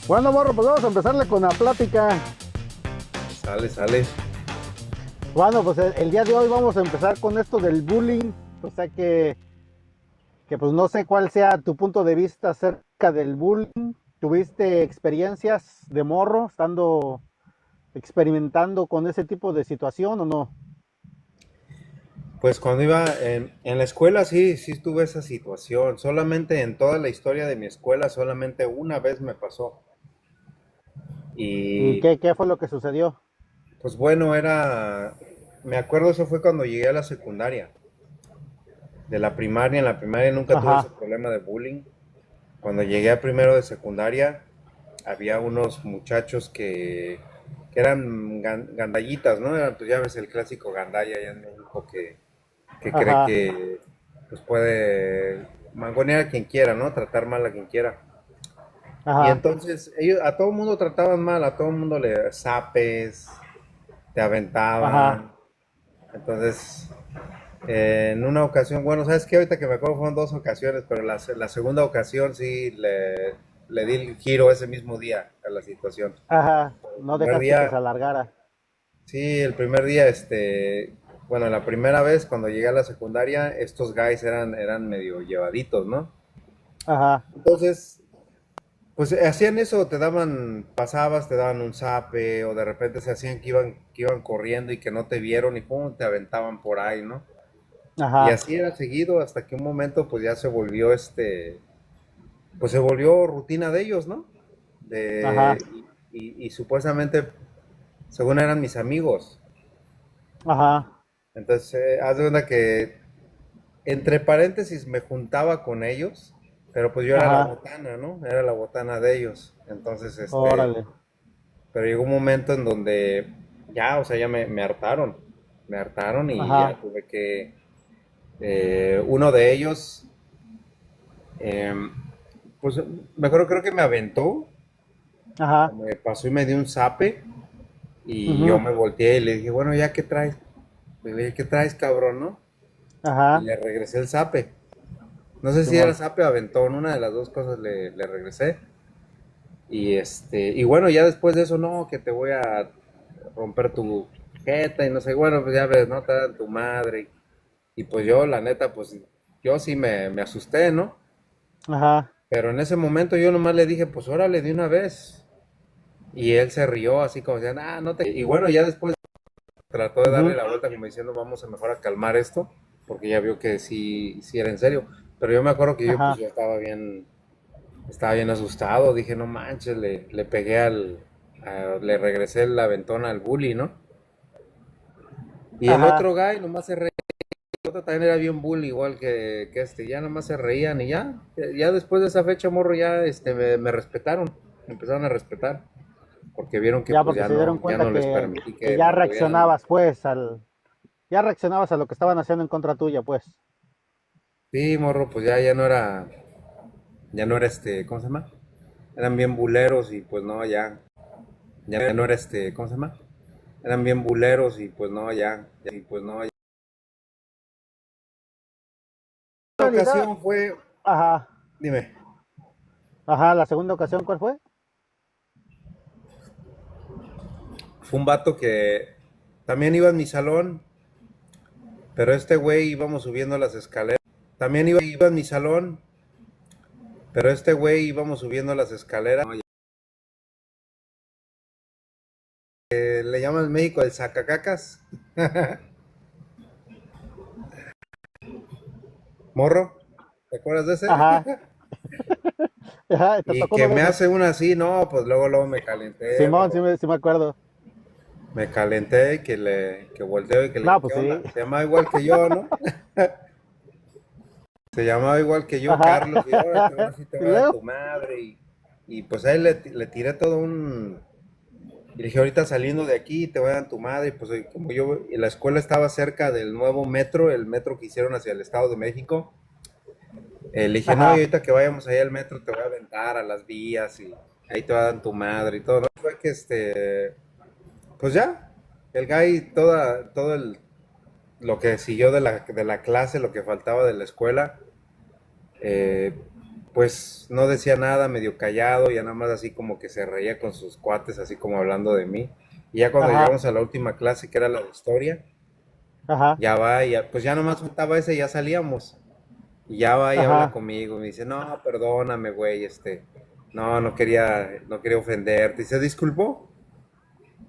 Bueno, morro, pues vamos a empezarle con la plática. Sale, sale. Bueno, pues el día de hoy vamos a empezar con esto del bullying. O sea que pues no sé cuál sea tu punto de vista acerca del bullying. ¿Tuviste experiencias de morro estando experimentando con ese tipo de situación o no? Pues cuando iba en la escuela sí tuve esa situación. Solamente en toda la historia de mi escuela, solamente una vez me pasó. ¿Y Y qué fue lo que sucedió? pues bueno, me acuerdo, eso fue cuando llegué a la secundaria. De la primaria, en la primaria nunca tuve ese Ajá, problema de bullying. Cuando llegué a primero de secundaria, había unos muchachos que eran gandallitas, ¿no? Pues ya ves el clásico gandalla allá en México que cree ajá, que pues puede mangonear a quien quiera, ¿no? Tratar mal a quien quiera. Y ajá, entonces ellos a todo el mundo trataban mal, a todo el mundo le zapes, te ajá, aventaban. Entonces, en una ocasión, bueno, sabes que ahorita que me acuerdo fueron dos ocasiones, pero la segunda ocasión sí le di el giro ese mismo día a la situación. ajá. El No primer dejaste que se día, alargara. sí, el primer día, bueno, la primera vez cuando llegué a la secundaria, estos guys eran medio llevaditos, ¿no? Ajá, Entonces, pues hacían eso, pasabas, te daban un zape, o de repente se hacían que iban corriendo y que no te vieron y pum, te aventaban por ahí, ¿no? Y ajá, así era seguido hasta que un momento pues ya se volvió pues se volvió rutina de ellos, ¿no? ajá, Y supuestamente, según eran mis amigos. ajá, Entonces, haz de cuenta que entre paréntesis me juntaba con ellos, pero pues yo era la ajá. botana, ¿no? Era la botana de ellos. Entonces, Órale. pero llegó un momento en donde ya, o sea, ya me hartaron y ya Ajá, tuve que, uno de ellos, eh, pues mejor creo que me aventó, ajá. me pasó y me dio un zape y yo Ujú, me volteé y le dije, bueno, ya, ¿qué traes? Le dije, ¿qué traes, cabrón, no? Y ajá, le regresé el zape. No sé si era Simón. zape o aventón, una de las dos cosas le regresé. Y bueno, ya después de eso, no, que te voy a romper tu jeta y no sé, bueno, pues ya ves, ¿no? Te dan tu madre. Y pues yo, la neta, pues yo sí me asusté, ¿no? Ajá, Pero en ese momento yo nomás le dije, pues órale, de una vez. Y él se rió así como decían, ah, no te... Y bueno, ya después trató de darle ujú, la vuelta como diciendo, vamos a mejor a calmar esto, porque ya vio que sí era en serio. Pero yo me acuerdo que yo pues ajá, yo estaba bien asustado, dije, no manches, le pegué le regresé el aventón al bully, ¿no? Y el ajá. otro guy nomás se reía, el otro también era bien bully, igual que ya nomás se reían y ya después de esa fecha, morro, ya me respetaron, me empezaron a respetar, porque vieron que Ya pues porque se dieron ya cuenta no les permití que que ya me pudieran. reaccionabas, pues, ya reaccionabas a lo que estaban haciendo en contra tuya, pues. Sí, morro, pues ya no era ¿cómo se llama? Eran bien buleros y pues no, ya no era ¿cómo se llama? Eran bien buleros y pues no, y pues no, ya. En La realidad, ocasión fue, ajá, dime, ajá, la segunda ocasión, ¿cuál fue? fue un vato que también iba en mi salón, pero este güey íbamos subiendo las escaleras. También iba en mi salón, pero este güey íbamos subiendo las escaleras. Le llaman en México el sacacacas. Morro, ¿te acuerdas de ese? Ajá, ajá, te Y tocó que uno de me esos. hace una así, no, pues luego me calenté, Simón, morro. sí me acuerdo. Me calenté y que volteo y que le No, dije, pues ¿qué sí. onda? Se llamaba igual que yo, ¿no? Se llamaba igual que yo, Ajá. Carlos, y ahora sí te Y voy a dar luego, tu madre. Y pues ahí le tiré todo un... Y le dije, ahorita saliendo de aquí te voy a dar tu madre. Y pues como yo, y la escuela estaba cerca del nuevo metro, el metro que hicieron hacia el Estado de México. Le dije, no, y ajá, ahorita que vayamos allá al metro te voy a aventar a las vías y ahí te va a dar tu madre y todo, ¿no? Fue que pues ya, el guy, todo lo que siguió de la clase, lo que faltaba de la escuela, eh, pues no decía nada, medio callado, ya nada más así como que se reía con sus cuates, así como hablando de mí. Y ya cuando Ajá, llegamos a la última clase, que era la de historia, ajá, ya va, y ya, pues ya nomás faltaba ese, ya salíamos. Y ya va y habla ajá, conmigo, me dice, no, perdóname, güey, no quería ofenderte. Y se disculpó.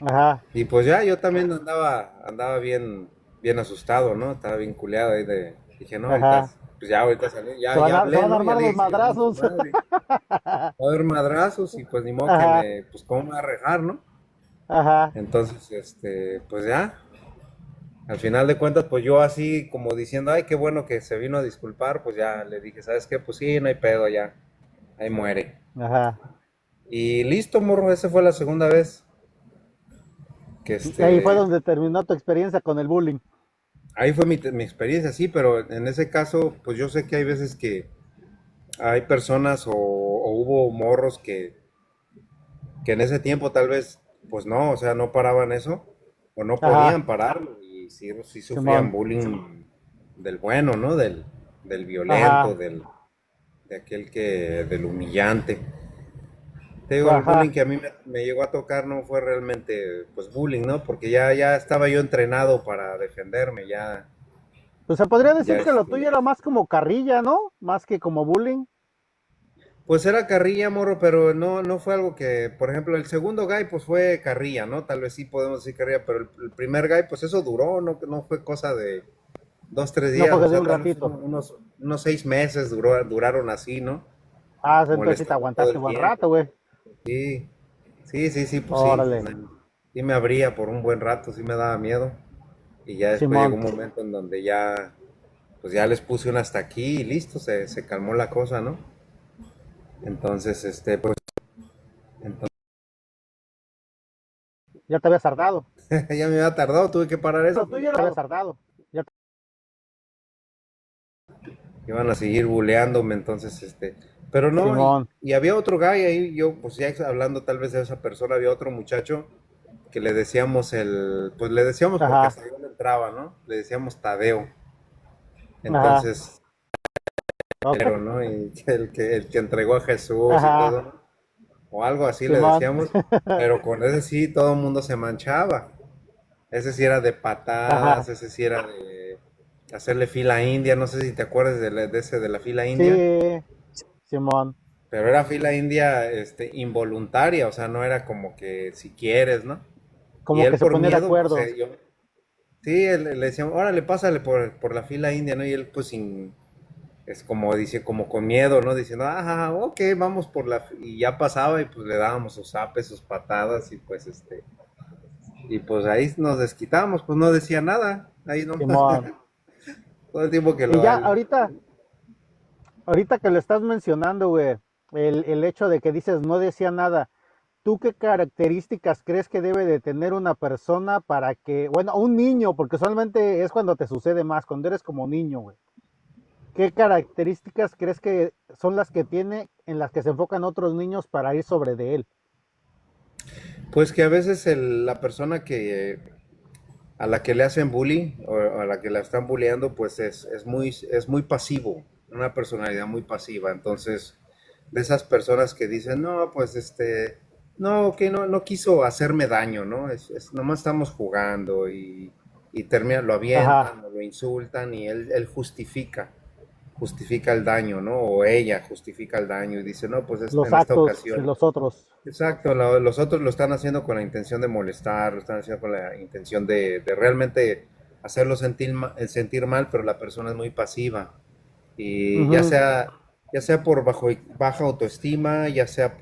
ajá. Y pues ya, yo también andaba bien asustado, ¿no? Estaba bien culeado ahí dije, no, ahorita, Ajá. pues ya, ahorita salí, Se ya, van ya a, se hablé, van a ¿no? Ya armar le los dije, chingar a su madrazos. madre. Va a haber madrazos y pues ni modo Ajá, pues cómo me va a rejar, ¿no? ajá, Entonces, pues ya, al final de cuentas, pues yo así como diciendo, ay, qué bueno que se vino a disculpar, pues ya le dije, ¿sabes qué? Pues sí, no hay pedo ya, ahí muere. ajá. Y listo, morro, esa fue la segunda vez que Y ahí fue donde terminó tu experiencia con el bullying. ahí fue mi experiencia, sí, pero en ese caso, pues yo sé que hay veces que hay personas o hubo morros que en ese tiempo tal vez, pues no, o sea, no paraban eso, o no Ajá, podían pararlo, y sí sufrían Simón. bullying del bueno, ¿no? Del violento, Ajá, de aquel del humillante. Te digo, el bullying ajá. que a mí me llegó a tocar no fue realmente, pues, bullying, ¿no? Porque ya estaba yo entrenado para defenderme, Pues se podría ya, decir que lo tuyo era más como carrilla, ¿no? Más que como bullying. pues era carrilla, morro, pero no fue algo que, por ejemplo, el segundo guy, pues fue carrilla, ¿no? Tal vez sí podemos decir carrilla, pero el primer guy, pues eso duró, no fue cosa de 2, 3 No días, fue o de sea, un tal vez ratito. unos 6 meses duraron así, ¿no? Ah, entonces sí te Molestando todo aguantaste el buen tiempo. rato, güey. Sí, sí, pues sí. Órale, Sí me abría por un buen rato, sí me daba miedo. Y ya después llegó Simón. un momento en donde pues ya les puse un hasta aquí y listo, se calmó la cosa, ¿no? Entonces, pues, entonces, Ya te había sardado. ya me había tardado, tuve que parar eso, Lo pues tuyo era te había sardado. Ya, iban a seguir buleándome, entonces, pero no, y, Simón. y había otro guy ahí, yo, pues ya hablando tal vez de esa persona, había otro muchacho que le decíamos pues le decíamos porque Ajá, hasta yo le entraba, ¿no? Le decíamos Tadeo, ajá. entonces, Ok. pero, ¿no? Y el que entregó a Jesús y Ajá, todo, ¿no? O algo así le Simón. decíamos, pero con ese sí todo el mundo se manchaba. Ese sí era de patadas, Ajá. ese sí era de hacerle fila india, no sé si te acuerdas de ese de la fila india, Sí, Simón. pero era fila india involuntaria, o sea, no era como que si quieres, ¿no? Y Como que él se por ponía de miedo, pues acuerdo. sí, le decíamos, órale, pásale por la fila india, ¿no? Y él pues es como dice, como con miedo, ¿no? Diciendo, ah, ok, vamos y ya pasaba y pues le dábamos sus zapes, sus patadas y pues ahí nos desquitábamos, pues no decía nada, ahí nomás, Simón. todo el tiempo que Y lo, ya ahorita que lo estás mencionando, güey, el hecho de que dices no decía nada, ¿tú qué características crees que debe de tener una persona para que, bueno, un niño, porque solamente es cuando te sucede más, cuando eres como niño, güey? ¿Qué características crees que son las que tiene en las que se enfocan otros niños para ir sobre de él? pues que a veces la persona a la que le hacen bullying o a la que la están bulleando, pues es muy pasivo, una personalidad muy pasiva. Entonces, de esas personas que dicen, no, pues no, que no quiso hacerme daño, ¿no? Nomás estamos jugando y termina, lo Ajá, avientan o lo insultan y él justifica el daño, ¿no? O ella justifica el daño y dice, no, pues los en esta actos de ocasión. los otros. Exacto, los otros lo están haciendo con la intención de molestar, lo están haciendo con la intención de realmente hacerlo sentir mal, pero la persona es muy pasiva. Y Ujú, ya sea por baja autoestima, ya sea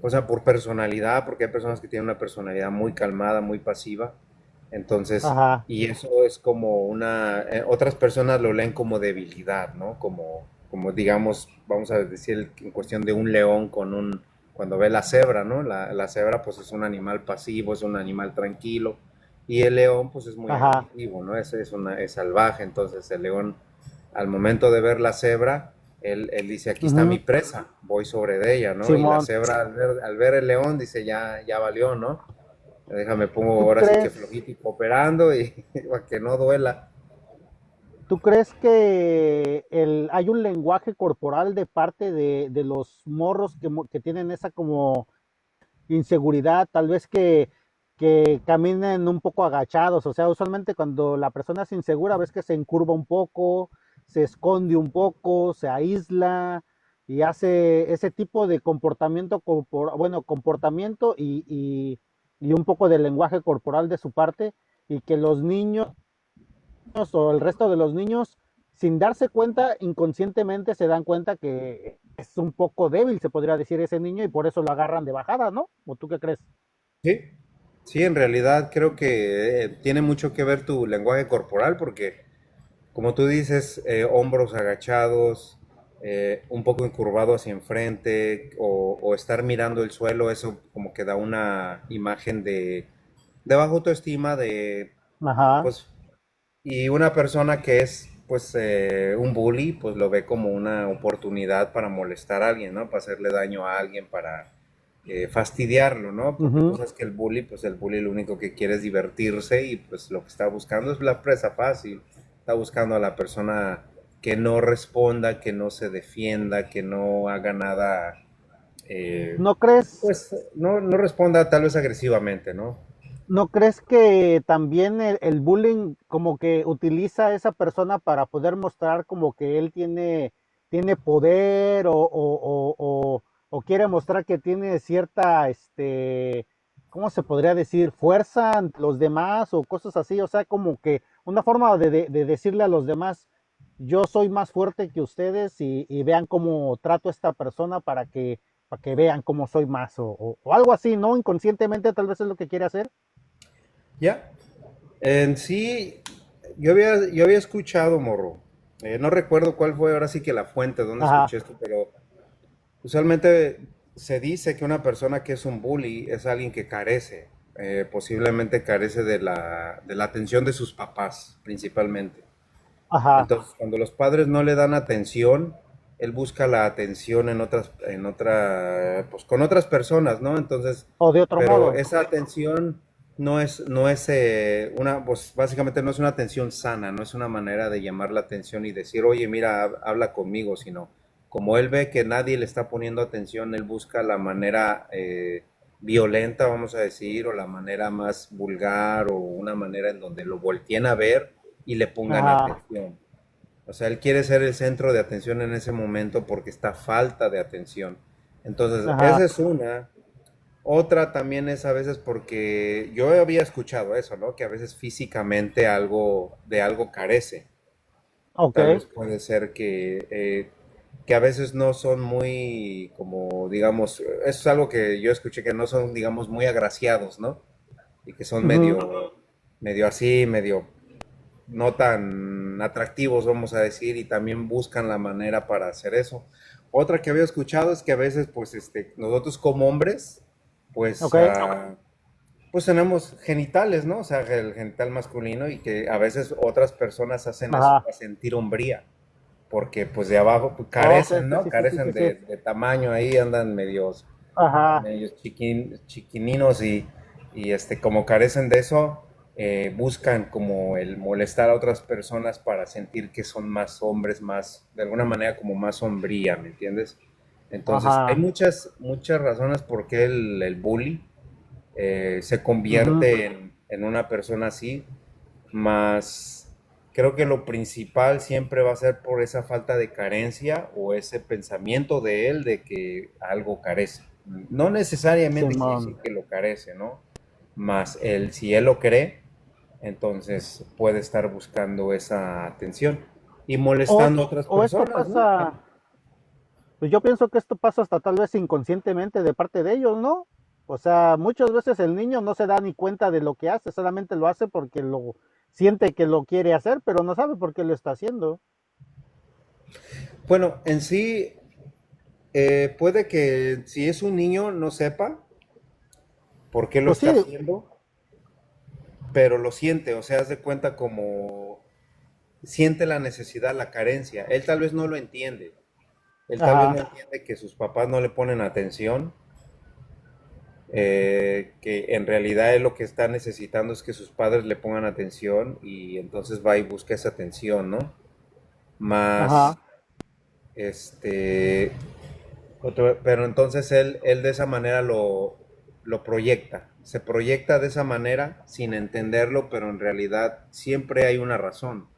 o sea, por personalidad, porque hay personas que tienen una personalidad muy calmada, muy pasiva. Entonces, ajá, y eso es como otras personas lo leen como debilidad, ¿no? Como digamos, vamos a decir en cuestión de un león cuando ve la cebra, ¿no? La cebra pues es un animal pasivo, es un animal tranquilo, y el león pues es muy ajá. agresivo, ¿no? Es salvaje, entonces el león al momento de ver la cebra, él dice, aquí está mi Ujú, presa, voy sobre de ella, ¿no? Y la Simón, cebra al ver el león dice, ya valió, ¿no? Déjame pongo ¿tú ahora sí que crees, flojito y cooperando y para que no duela. ¿tú crees que hay un lenguaje corporal de parte de los morros que tienen esa como inseguridad, tal vez que caminen un poco agachados? O sea, usualmente cuando la persona es insegura, ves que se encurva un poco, se esconde un poco, se aísla y hace ese tipo de comportamiento, bueno, comportamiento y un poco de lenguaje corporal de su parte, y que los niños o el resto de los niños, sin darse cuenta, inconscientemente se dan cuenta que es un poco débil, se podría decir, ese niño, y por eso lo agarran de bajada, ¿no? ¿O tú qué crees? Sí, sí, en realidad creo que tiene mucho que ver tu lenguaje corporal porque, como tú dices, hombros agachados, un poco incurvado hacia enfrente o estar mirando el suelo, eso como que da una imagen de baja autoestima, de, Ajá, pues, y una persona que es, pues, un bully, pues lo ve como una oportunidad para molestar a alguien, ¿no? Para hacerle daño a alguien, para fastidiarlo, ¿no? Porque tú ujú. sabes que pues el bully lo único que quiere es divertirse y pues lo que está buscando es la presa fácil. Está buscando a la persona que no responda, que no se defienda, que no haga nada, eh, ¿No crees, pues no responda tal vez agresivamente, ¿no? ¿No crees que también el bullying como que utiliza a esa persona para poder mostrar como que él tiene poder o quiere mostrar que tiene cierta, ¿cómo se podría decir? Fuerza ante los demás o cosas así? O sea, como que una forma de decirle a los demás, yo soy más fuerte que ustedes y vean cómo trato a esta persona para que vean cómo soy más o algo así, ¿no? Inconscientemente tal vez es lo que quiere hacer. Ya, en sí, yo había escuchado, morro. No recuerdo cuál fue ahora sí que la fuente donde Ajá, escuché esto, pero usualmente se dice que una persona que es un bully es alguien que carece, posiblemente carece de la atención de sus papás, principalmente. ajá, Entonces, cuando los padres no le dan atención, él busca la atención pues con otras personas, ¿no? Entonces, o de otro pero modo. esa atención no es pues básicamente no es una atención sana, no es una manera de llamar la atención y decir, oye, mira, habla conmigo, sino como él ve que nadie le está poniendo atención, él busca la manera violenta, vamos a decir, o la manera más vulgar, o una manera en donde lo volteen a ver y le pongan Ajá, atención. O sea, él quiere ser el centro de atención en ese momento porque está falta de atención. Entonces, ajá, esa es una. Otra también es a veces porque yo había escuchado eso, ¿no? Que a veces físicamente de algo carece. ok. Tal vez puede ser que a veces no son muy, como digamos, eso es algo que yo escuché, que no son, digamos, muy agraciados, ¿no? Y que son Ujú, medio así, medio no tan atractivos, vamos a decir, y también buscan la manera para hacer eso. Otra que había escuchado es que a veces, pues, nosotros como hombres, pues, ok, pues tenemos genitales, ¿no? O sea, el genital masculino y que a veces otras personas hacen eso ajá. para sentir hombría, porque pues de abajo pues, Ok, carecen, sí, ¿no? sí, sí, sí, Carecen sí, sí. de tamaño ahí, andan Ajá, medios chiquininos y como carecen de eso, buscan como el molestar a otras personas para sentir que son más hombres, más, de alguna manera como más sombría, ¿me entiendes? Entonces, hay ajá. muchas razones por qué el bully se Ujú. convierte en una persona así, más creo que lo principal siempre va a ser por esa falta de carencia o ese pensamiento de él de que algo carece. No necesariamente quiere Simón. decir que lo carece, ¿no? Más él, si él lo cree, entonces puede estar buscando esa atención y O, molestando a otras o esto personas, ¿no? pasa, pues yo pienso que esto pasa hasta tal vez inconscientemente de parte de ellos, ¿no? O sea, muchas veces el niño no se da ni cuenta de lo que hace, solamente lo hace porque lo siente que lo quiere hacer, pero no sabe por qué lo está haciendo. Bueno, en sí, puede que si es un niño no sepa por qué lo Pues está sí, haciendo, pero lo siente, o sea, haz de cuenta como siente la necesidad, la carencia. Él tal vez no lo entiende. Él tal vez no ajá, entiende que sus papás no le ponen atención, que en realidad él lo que está necesitando es que sus padres le pongan atención y entonces va y busca esa atención, ¿no? más, Ajá, este, pero entonces él de esa manera lo proyecta, se proyecta de esa manera sin entenderlo, pero en realidad siempre hay una razón.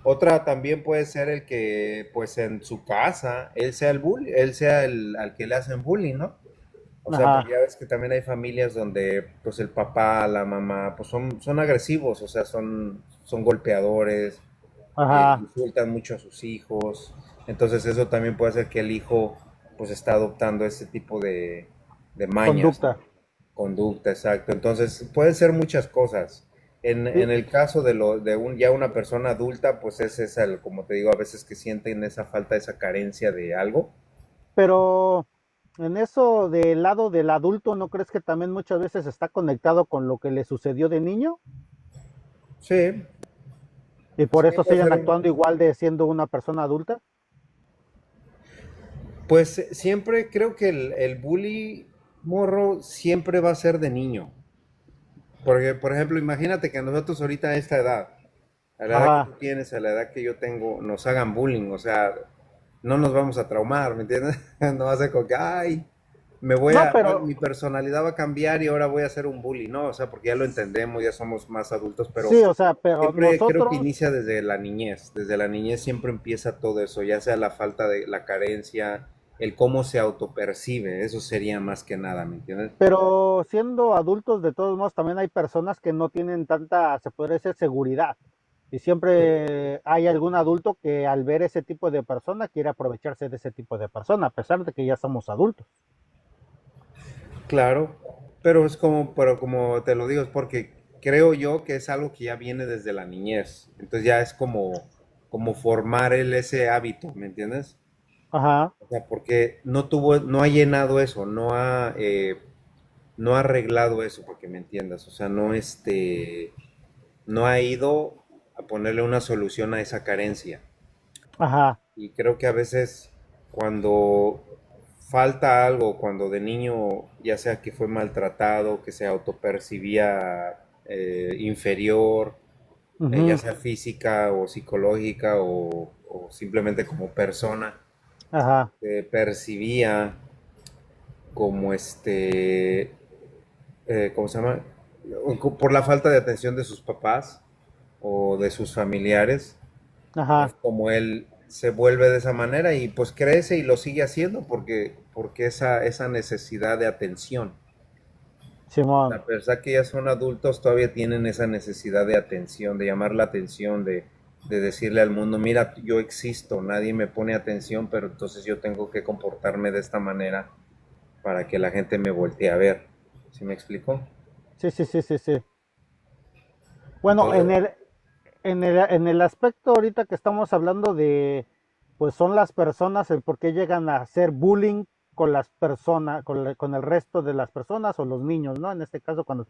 Otra también puede ser el que, pues en su casa, él sea el bully, él sea el al que le hacen bullying, ¿no? O sea, porque ajá, ya ves que también hay familias donde, pues el papá, la mamá, pues son agresivos, o sea, son golpeadores, ajá, insultan mucho a sus hijos. Entonces eso también puede hacer que el hijo, pues está adoptando ese tipo de mañas, ¿no? conducta. Conducta, exacto. Entonces pueden ser muchas cosas. Sí, En el caso de ya una persona adulta, pues es el, como te digo, a veces que sienten esa falta, esa carencia de algo. pero en eso del lado del adulto, ¿no crees que también muchas veces está conectado con lo que le sucedió de niño? Sí, Y por sí, eso puede siguen ser. actuando igual de siendo una persona adulta. Pues siempre creo que el bully morro siempre va a ser de niño. Porque, por ejemplo, imagínate que nosotros ahorita a esta edad, a la edad que tú Ajá. tienes, a la edad que yo tengo, nos hagan bullying, o sea, no nos vamos a traumar, ¿me entiendes? No va a ser como que, ay, No, pero mi personalidad va a cambiar y ahora voy a ser un bully, no, o sea, porque ya lo entendemos, ya somos más adultos, pero sí, o sea, pero siempre creo que nosotros, inicia desde la niñez siempre empieza todo eso, ya sea la falta de la carencia, el cómo se autopercibe, eso sería más que nada, ¿me entiendes? pero siendo adultos, de todos modos, también hay personas que no tienen tanta, se podría decir, seguridad. Y siempre hay algún adulto que al ver ese tipo de persona quiere aprovecharse de ese tipo de persona, a pesar de que ya somos adultos. Claro, pero como te lo digo, es porque creo yo que es algo que ya viene desde la niñez. Entonces ya es como formar ese hábito, ¿me entiendes? Ajá, O sea, porque no ha llenado eso, no ha arreglado eso, porque me entiendas. O sea, no ha ido a ponerle una solución a esa carencia. ajá, Y creo que a veces cuando falta algo, cuando de niño, ya sea que fue maltratado, que se autopercibía inferior, ya ujú, sea física o psicológica o simplemente como persona, ajá, se percibía como ¿cómo se llama? Por la falta de atención de sus papás o de sus familiares, es ajá, como él se vuelve de esa manera y pues crece y lo sigue haciendo porque esa necesidad de atención. Simón. A pesar que ya son adultos, todavía tienen esa necesidad de atención, de llamar la atención, de decirle al mundo, mira, yo existo, nadie me pone atención, pero entonces yo tengo que comportarme de esta manera para que la gente me voltee a ver. ¿Sí me explico? Sí, sí, sí, sí, sí. Bueno, Entonces, en el aspecto ahorita que estamos hablando de, pues son las personas, el por qué llegan a hacer bullying con las personas, con el resto de las personas o los niños, ¿no? En este caso cuando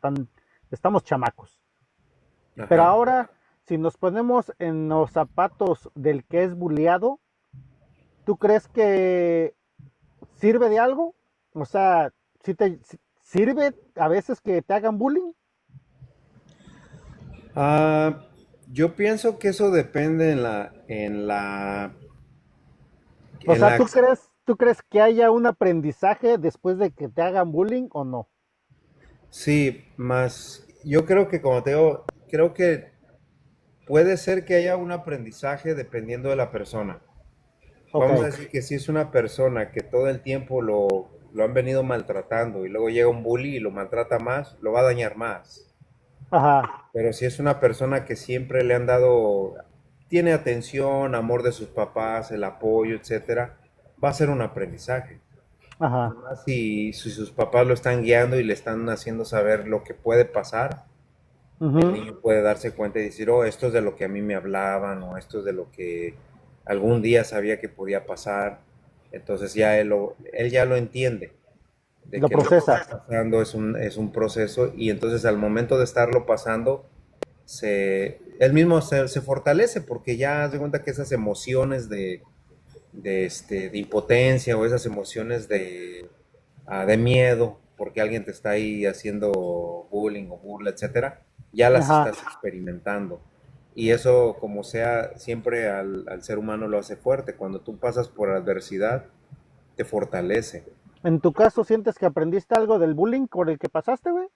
estamos chamacos. Pero ajá. ahora, si nos ponemos en los zapatos del que es bulleado, ¿tú crees que sirve de algo? O sea, ¿sirve a veces que te hagan bullying? Ah, yo pienso que eso depende O en sea, la, ¿tú crees que haya un aprendizaje después de que te hagan bullying o no? sí, más, yo creo que como te digo, creo que puede ser que haya un aprendizaje dependiendo de la persona. Ok, Vamos a decir que si es una persona que todo el tiempo lo han venido maltratando y luego llega un bully y lo maltrata más, lo va a dañar más. ajá, Pero si es una persona que siempre le han dado, tiene atención, amor de sus papás, el apoyo, etcétera, va a ser un aprendizaje. ajá, Si sus papás lo están guiando y le están haciendo saber lo que puede pasar, el ujú, niño puede darse cuenta y decir, oh, esto es de lo que a mí me hablaban, o esto es de lo que algún día sabía que podía pasar. Entonces ya él ya lo entiende, de lo que lo que procesa, está pasando es un proceso y entonces al momento de estarlo pasando, él mismo se fortalece porque ya se cuenta que esas emociones de impotencia o esas emociones de miedo porque alguien te está ahí haciendo bullying o burla, etcétera, ya las ajá, estás experimentando. Y eso, como sea, siempre al ser humano lo hace fuerte. Cuando tú pasas por adversidad, te fortalece. En tu caso, ¿sientes que aprendiste algo del bullying por el que pasaste, güey?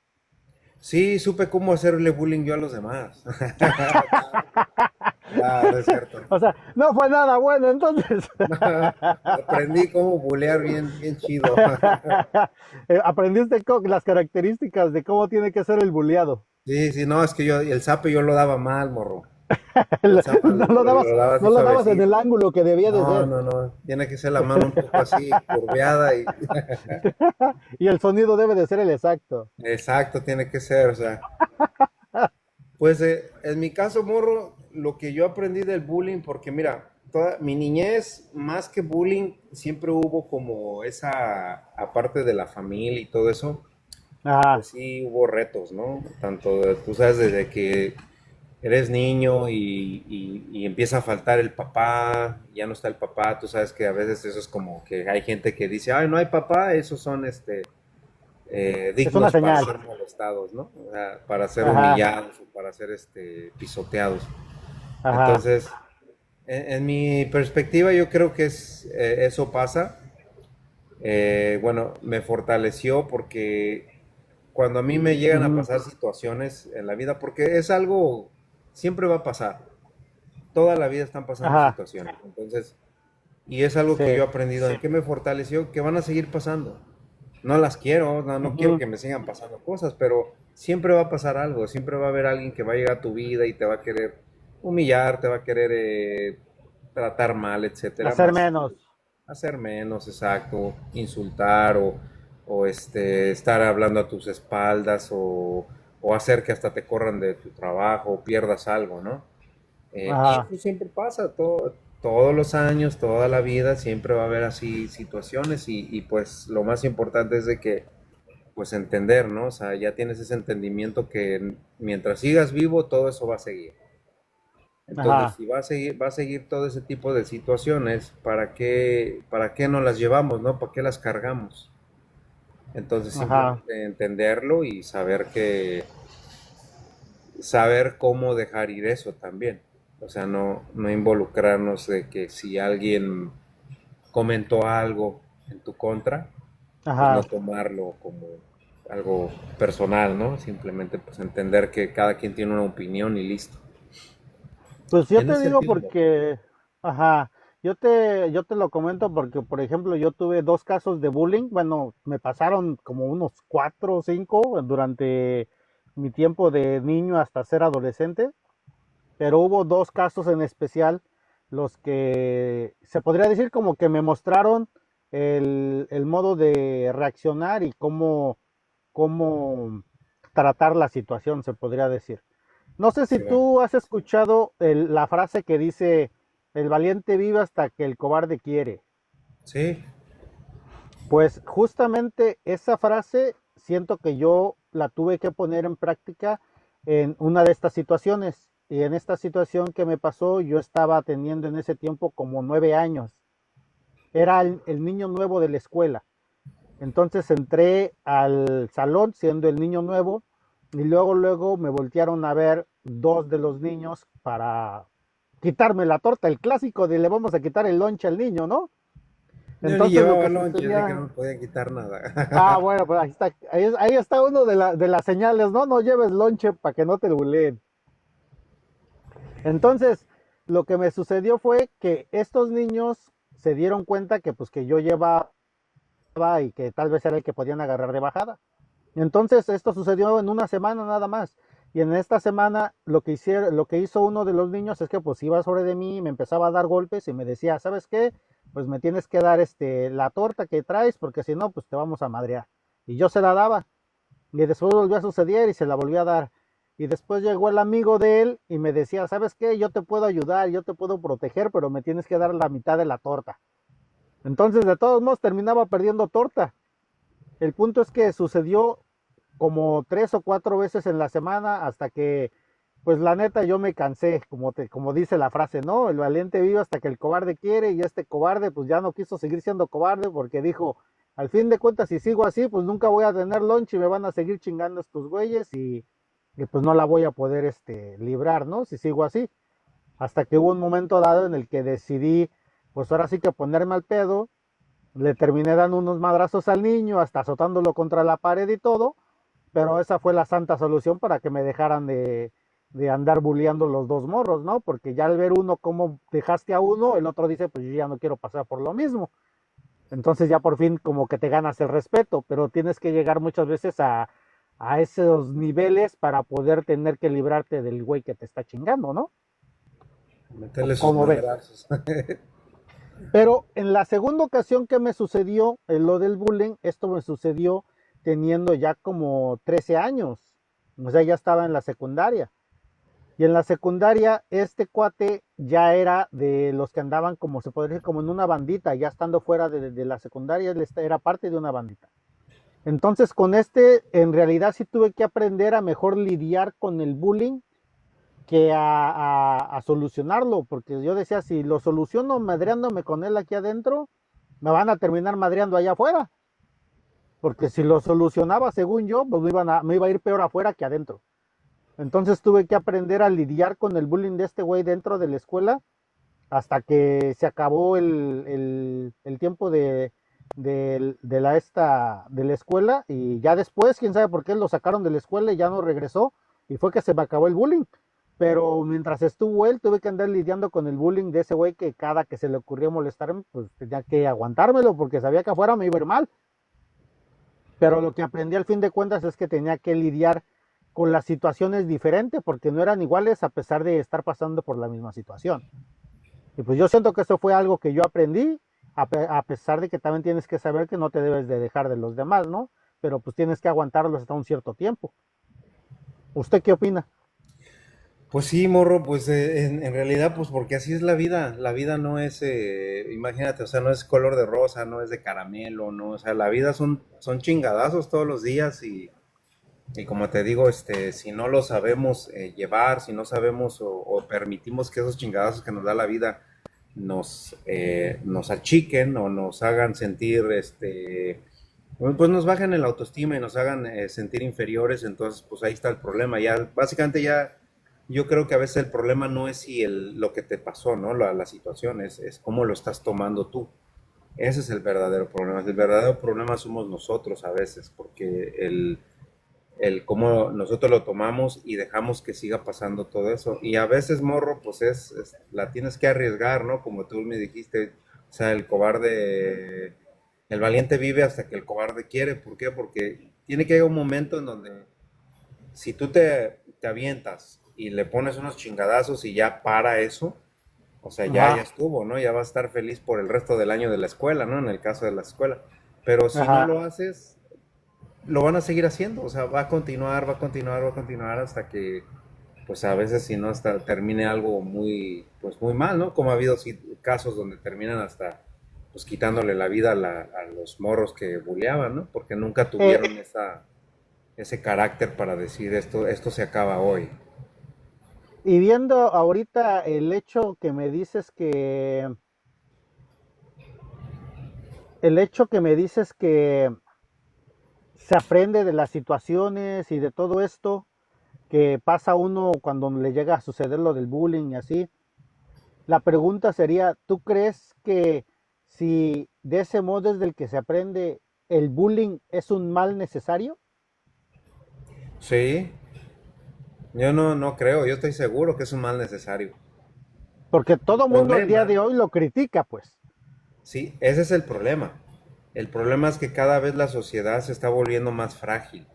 Sí, supe cómo hacerle bullying yo a los demás. No, es cierto. O sea, no fue nada bueno, entonces. Aprendí cómo bulear bien, bien chido. Aprendiste las características de cómo tiene que ser el buleado. Sí, sí, no, es que yo, el zape yo lo daba mal, morro. El zape No lo dabas, lo daba no así lo dabas en suavecito. el ángulo que debía de No, ser. no, no. Tiene que ser la mano un poco así, curveada y. Y el sonido debe de ser el exacto. Exacto, tiene que ser, o sea. Pues en mi caso, morro, lo que yo aprendí del bullying, porque mira, toda mi niñez, más que bullying, siempre hubo como esa, aparte de la familia y todo eso, Ajá, pues sí hubo retos, ¿no? Tanto, tú sabes, desde que eres niño y empieza a faltar el papá, ya no está el papá, tú sabes que a veces eso es como que hay gente que dice, ay, no hay papá, esos son es una dignos para señal. ser molestados, ¿no? O sea, para ser Ajá, humillados o para ser pisoteados. ajá. Entonces, en mi perspectiva, yo creo que eso pasa. Bueno, me fortaleció porque cuando a mí me llegan a Ujú, pasar situaciones en la vida, porque es algo, siempre va a pasar. Toda la vida están pasando ajá, situaciones. Entonces, y es algo que yo sí. he aprendido. ¿En qué me fortaleció? Que van a seguir pasando. No las quiero, no, no quiero Ujú, que me sigan pasando cosas, pero siempre va a pasar algo. Siempre va a haber alguien que va a llegar a tu vida y te va a querer humillar, te va a querer tratar mal, etcétera, hacer más menos. hacer menos, exacto, insultar o estar hablando a tus espaldas o hacer que hasta te corran de tu trabajo o pierdas algo, ¿no? Y Ajá, eso siempre pasa, todos los años, toda la vida, siempre va a haber así situaciones y pues lo más importante es de que pues entender, ¿no? O sea, ya tienes ese entendimiento que mientras sigas vivo, todo eso va a seguir. Entonces, ajá, si va a seguir todo ese tipo de situaciones, para qué no las llevamos, ¿no? ¿Para qué las cargamos? Entonces, ajá. simplemente entenderlo y saber cómo dejar ir eso también. O sea, no involucrarnos de que si alguien comentó algo en tu contra, pues no Ajá. tomarlo como algo personal, ¿no? Simplemente pues entender que cada quien tiene una opinión y listo. Pues yo En te ese digo sentido, amor. porque, ajá, yo te lo comento porque, por ejemplo, yo tuve dos casos de bullying. Bueno, me pasaron como unos cuatro o cinco durante mi tiempo de niño hasta ser adolescente, pero hubo dos casos en especial los que se podría decir como que me mostraron el modo de reaccionar y cómo tratar la situación, se podría decir. No sé si Sí, va. tú has escuchado la frase que dice, el valiente vive hasta que el cobarde quiere. Sí, Pues justamente esa frase siento que yo la tuve que poner en práctica en una de estas situaciones. Y en esta situación que me pasó, yo estaba teniendo en ese tiempo como 9 años. Era el niño nuevo de la escuela. Entonces entré al salón siendo el niño nuevo y luego me voltearon a ver dos de los niños para quitarme la torta, el clásico de le vamos a quitar el lonche al niño, ¿no? yo ni Entonces lo llevaba que lonche, así que no sucedía, me podían quitar nada. bueno, pues ahí está uno de las señales, ¿no? No lleves lonche para que no te buleen. Entonces, lo que me sucedió fue que estos niños se dieron cuenta que pues que yo llevaba y que tal vez era el que podían agarrar de bajada. Entonces, esto sucedió en una semana nada más. Y en esta semana lo que hizo uno de los niños es que pues iba sobre de mí, me empezaba a dar golpes y me decía, ¿sabes qué? Pues me tienes que dar la torta que traes porque si no, pues te vamos a madrear. Y yo se la daba. Y después volvió a suceder y se la volvió a dar. Y después llegó el amigo de él y me decía, ¿sabes qué? Yo te puedo ayudar, yo te puedo proteger, pero me tienes que dar la mitad de la torta. Entonces, de todos modos, terminaba perdiendo torta. El punto es que sucedió como 3 o 4 veces en la semana hasta que, pues la neta, yo me cansé, como dice la frase, ¿no? El valiente vive hasta que el cobarde quiere y este cobarde pues ya no quiso seguir siendo cobarde porque dijo, al fin de cuentas, si sigo así, pues nunca voy a tener lunch y me van a seguir chingando estos güeyes y pues no la voy a poder librar, ¿no? Si sigo así. Hasta que hubo un momento dado en el que decidí, pues ahora sí que ponerme al pedo, le terminé dando unos madrazos al niño, hasta azotándolo contra la pared y todo, pero esa fue la santa solución para que me dejaran de andar bulleando los dos morros, ¿no? Porque ya al ver uno cómo dejaste a uno, el otro dice, pues yo ya no quiero pasar por lo mismo. Entonces ya por fin como que te ganas el respeto, pero tienes que llegar muchas veces a esos niveles para poder tener que librarte del güey que te está chingando, ¿no? ¿O Meterle sus cómo ves? madrazos. Pero en la segunda ocasión que me sucedió lo del bullying, esto me sucedió teniendo ya como 13 años. O sea, ya estaba en la secundaria. Y en la secundaria, este cuate ya era de los que andaban, como se podría decir, como en una bandita, ya estando fuera de la secundaria, él era parte de una bandita. Entonces, con en realidad sí tuve que aprender a mejor lidiar con el bullying que a solucionarlo, porque yo decía, si lo soluciono madreándome con él aquí adentro, me van a terminar madreando allá afuera, porque si lo solucionaba según yo, pues me iba a ir peor afuera que adentro. Entonces tuve que aprender a lidiar con el bullying de este güey dentro de la escuela hasta que se acabó el tiempo de la escuela y ya después, quién sabe por qué lo sacaron de la escuela y ya no regresó y fue que se me acabó el bullying. Pero mientras estuvo él, tuve que andar lidiando con el bullying de ese güey que cada que se le ocurrió molestarme, pues tenía que aguantármelo porque sabía que afuera me iba a ir mal. Pero lo que aprendí al fin de cuentas es que tenía que lidiar con las situaciones diferentes porque no eran iguales a pesar de estar pasando por la misma situación. Y pues yo siento que eso fue algo que yo aprendí, a pesar de que también tienes que saber que no te debes de dejar de los demás, ¿no? Pero pues tienes que aguantarlos hasta un cierto tiempo. ¿Usted qué opina? Pues sí, morro, pues en realidad, pues porque así es la vida no es, imagínate, o sea, no es color de rosa, no es de caramelo, no, o sea, la vida son chingadazos todos los días y como te digo, si no lo sabemos llevar, si no sabemos o permitimos que esos chingadazos que nos da la vida nos achiquen o nos hagan sentir, pues nos bajen el autoestima y nos hagan sentir inferiores, entonces pues ahí está el problema. Ya, básicamente ya, yo creo que a veces el problema no es si lo que te pasó, ¿no? La situación es cómo lo estás tomando tú. Ese es el verdadero problema. El verdadero problema somos nosotros a veces, porque el cómo nosotros lo tomamos y dejamos que siga pasando todo eso. Y a veces, morro, pues la tienes que arriesgar, ¿no? Como tú me dijiste, o sea, el valiente vive hasta que el cobarde quiere. ¿Por qué? Porque tiene que llegar un momento en donde si tú te avientas y le pones unos chingadazos y ya para eso, o sea, ya Ajá, estuvo, ¿no? Ya va a estar feliz por el resto del año de la escuela, ¿no? En el caso de la escuela. Pero si no ajá. lo haces, lo van a seguir haciendo, o sea, va a continuar, va a continuar, va a continuar hasta que, pues a veces si no hasta termine algo muy, pues muy mal, ¿no? Como ha habido casos donde terminan hasta, pues quitándole la vida a los morros que buleaban, ¿no? Porque nunca Eh, tuvieron ese carácter para decir esto se acaba hoy. y viendo ahorita el hecho que me dices que se aprende de las situaciones y de todo esto que pasa uno cuando le llega a suceder lo del bullying y así. La pregunta sería, ¿tú crees que si de ese modo es del que se aprende, el bullying es un mal necesario? Sí, yo no creo, yo estoy seguro que es un mal necesario. Porque El todo mundo el día problema, de hoy lo critica, pues. sí, ese es el problema. El problema es que cada vez la sociedad se está volviendo más frágil.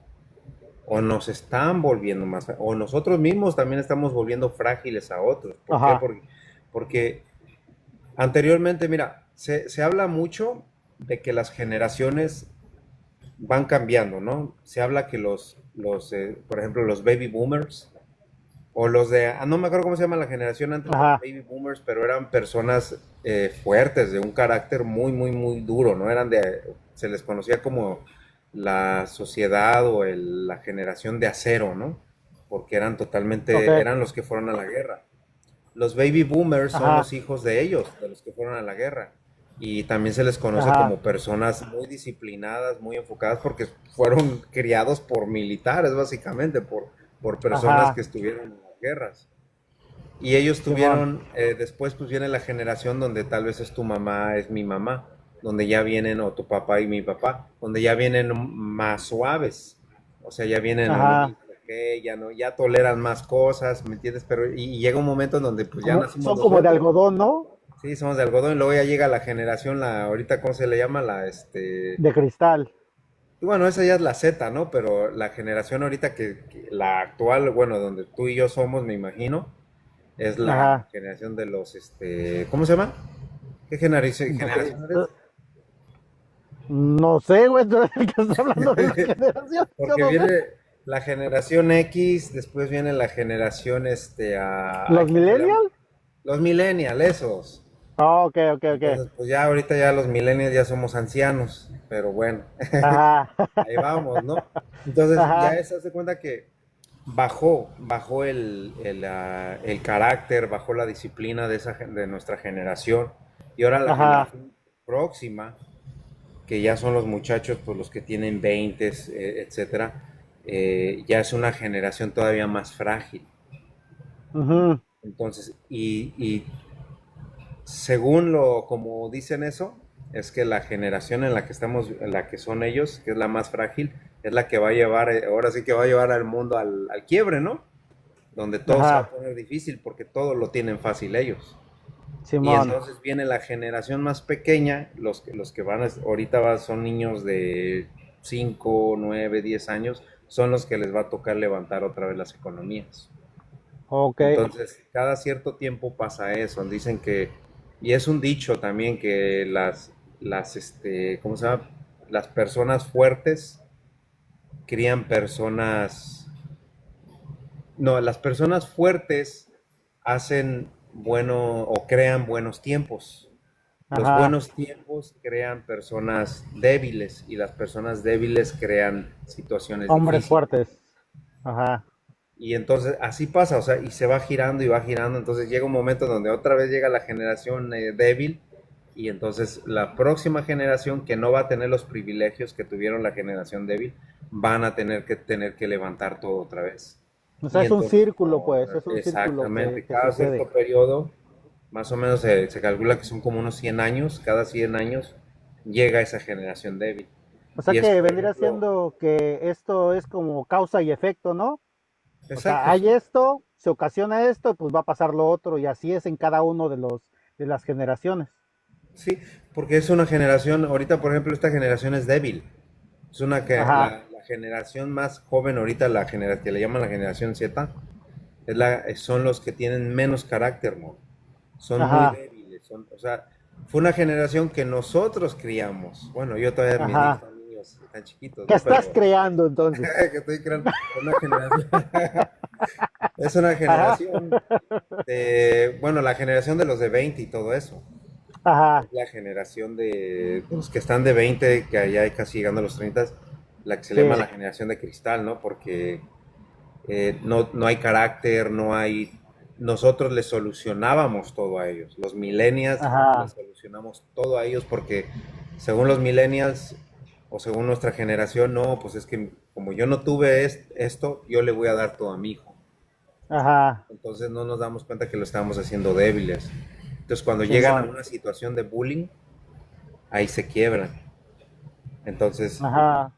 O nos están volviendo más, o nosotros mismos también estamos volviendo frágiles a otros. ¿Por qué? Ajá, Porque anteriormente, mira, se habla mucho de que las generaciones van cambiando, ¿no? Se habla que por ejemplo, los baby boomers, o no me acuerdo cómo se llama la generación antes de los ajá, baby boomers, pero eran personas fuertes, de un carácter muy, muy, muy duro, ¿no? Se les conocía como la sociedad o la generación de acero, ¿no? Porque ok, eran los que fueron a la guerra. Los baby boomers son ajá, los hijos de ellos, de los que fueron a la guerra. Y también se les conoce ajá, como personas muy disciplinadas, muy enfocadas, porque fueron criados por militares, básicamente, por personas que Ajá, estuvieron en las guerras. Y ellos Simón. tuvieron, después pues viene la generación donde tal vez es tu mamá, es mi mamá, donde ya vienen, o tu papá y mi papá, donde ya vienen más suaves. O sea, ya vienen los Ajá. niños, ok, ya no, ya toleran más cosas, ¿me entiendes? Pero y llega un momento en donde pues ya nacimos Son como de nosotros. algodón, ¿no? Sí, somos de algodón, y luego ya llega la generación, la, ahorita, ¿cómo se le llama? De cristal. Y bueno, esa ya es la Z, ¿no? Pero la generación ahorita la actual, bueno, donde tú y yo somos, me imagino, es la Ajá. generación de los, ¿cómo se llama? ¿Qué generación, De generación cristal. eres? No sé, güey, tú eres el que está hablando de la generación. Yo Porque no sé. viene la generación X, después viene la generación, ay, ¿Los ¿cómo se llama? millennials? Los millennials, esos. Ah, ok, ok, ok. Entonces, pues ya ahorita ya los millennials ya somos ancianos, pero bueno, Ajá. ahí vamos, ¿no? Entonces, Ajá. ya se hace cuenta que bajó el carácter, bajó la disciplina de nuestra generación. Y ahora la Ajá. generación próxima, que ya son los muchachos, pues los que tienen 20, etcétera, ya es una generación todavía más frágil. Ujú. Entonces, y según lo, como dicen eso, es que la generación en la que estamos, en la que son ellos, que es la más frágil, es la que va a llevar, ahora sí que va a llevar al mundo al quiebre, ¿no? Donde todo se va a Ajá. poner difícil porque todo lo tienen fácil ellos. Y Simón. entonces viene la generación más pequeña, los que van, ahorita son niños de 5 9 10 años, son los que les va a tocar levantar otra vez las economías. Ok. Entonces, cada cierto tiempo pasa eso. Dicen que, y es un dicho también, que ¿cómo se llama? Las personas fuertes crían personas, no, las personas fuertes hacen bueno o crean buenos tiempos. Los Ajá. buenos tiempos crean personas débiles y las personas débiles crean situaciones Hombres difíciles. fuertes. Ajá. Y entonces así pasa, o sea, y se va girando y va girando, entonces llega un momento donde otra vez llega la generación débil y entonces la próxima generación que no va a tener los privilegios que tuvieron la generación débil, van a tener que levantar todo otra vez. O sea, Y es un entonces, círculo, pues. Es un círculo exactamente, que cada sucede. cierto periodo, más o menos se calcula que son como unos 100 años, cada 100 años llega esa generación débil. O sea Y es, que por vendría ejemplo, siendo que esto es como causa y efecto, ¿no? O sea, exacto, hay sí. esto, se ocasiona esto, pues va a pasar lo otro, y así es en cada uno de los de las generaciones. Sí, porque es una generación, ahorita por ejemplo esta generación es débil, es una que Ajá, la generación más joven ahorita, la generación que le llaman la generación Z, son los que tienen menos carácter, ¿no? Son muy ajá, débiles, o sea, fue una generación que nosotros criamos, bueno, yo todavía mis ajá. niños están chiquitos, ¿Qué ¿no? estás Pero creando entonces? que estoy creando una generación, es una Ajá, generación bueno, la generación de los de 20 y todo eso. Es ajá, la generación de los que están de 20 que ya hay casi llegando a los 30, la que se le llama sí, la generación de cristal, ¿no? Porque no hay carácter, no hay... Nosotros les solucionábamos todo a ellos. Los millennials les ajá. solucionamos todo a ellos porque según los millennials o según nuestra generación, no, pues es que como yo no tuve esto, yo le voy a dar todo a mi hijo. Ajá, Entonces no nos damos cuenta que lo estamos haciendo débiles. Entonces cuando llegan a Simón, una situación de bullying, ahí se quiebran. Entonces, ajá.